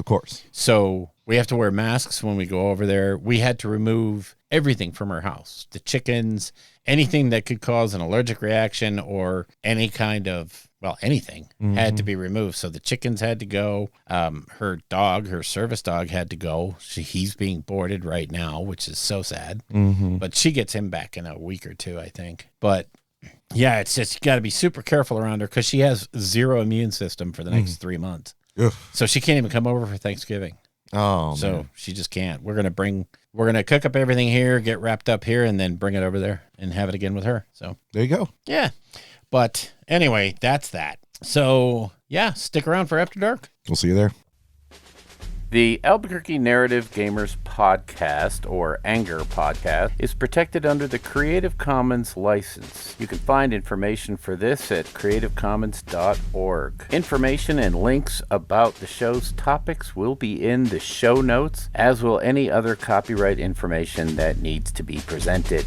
So we have to wear masks when we go over there. We had to remove everything from her house. The chickens, anything that could cause an allergic reaction or any kind of, anything had to be removed. So the chickens had to go. Her dog, her service dog, had to go. He's being boarded right now, which is so sad. But she gets him back in a week or 2, I think. But yeah, it's just, you got to be super careful around her because she has 0 immune system for the next 3 months. Ugh. So she can't even come over for Thanksgiving. Oh, so man. She just can't. We're gonna cook up everything here, get wrapped up here, and then bring it over there and have it again with her. So there you go. Yeah. But anyway, that's that. So yeah, stick around for After Dark. We'll see you there. The Albuquerque Narrative Gamers Podcast, or Anger Podcast, is protected under the Creative Commons license. You can find information for this at creativecommons.org. Information and links about the show's topics will be in the show notes, as will any other copyright information that needs to be presented.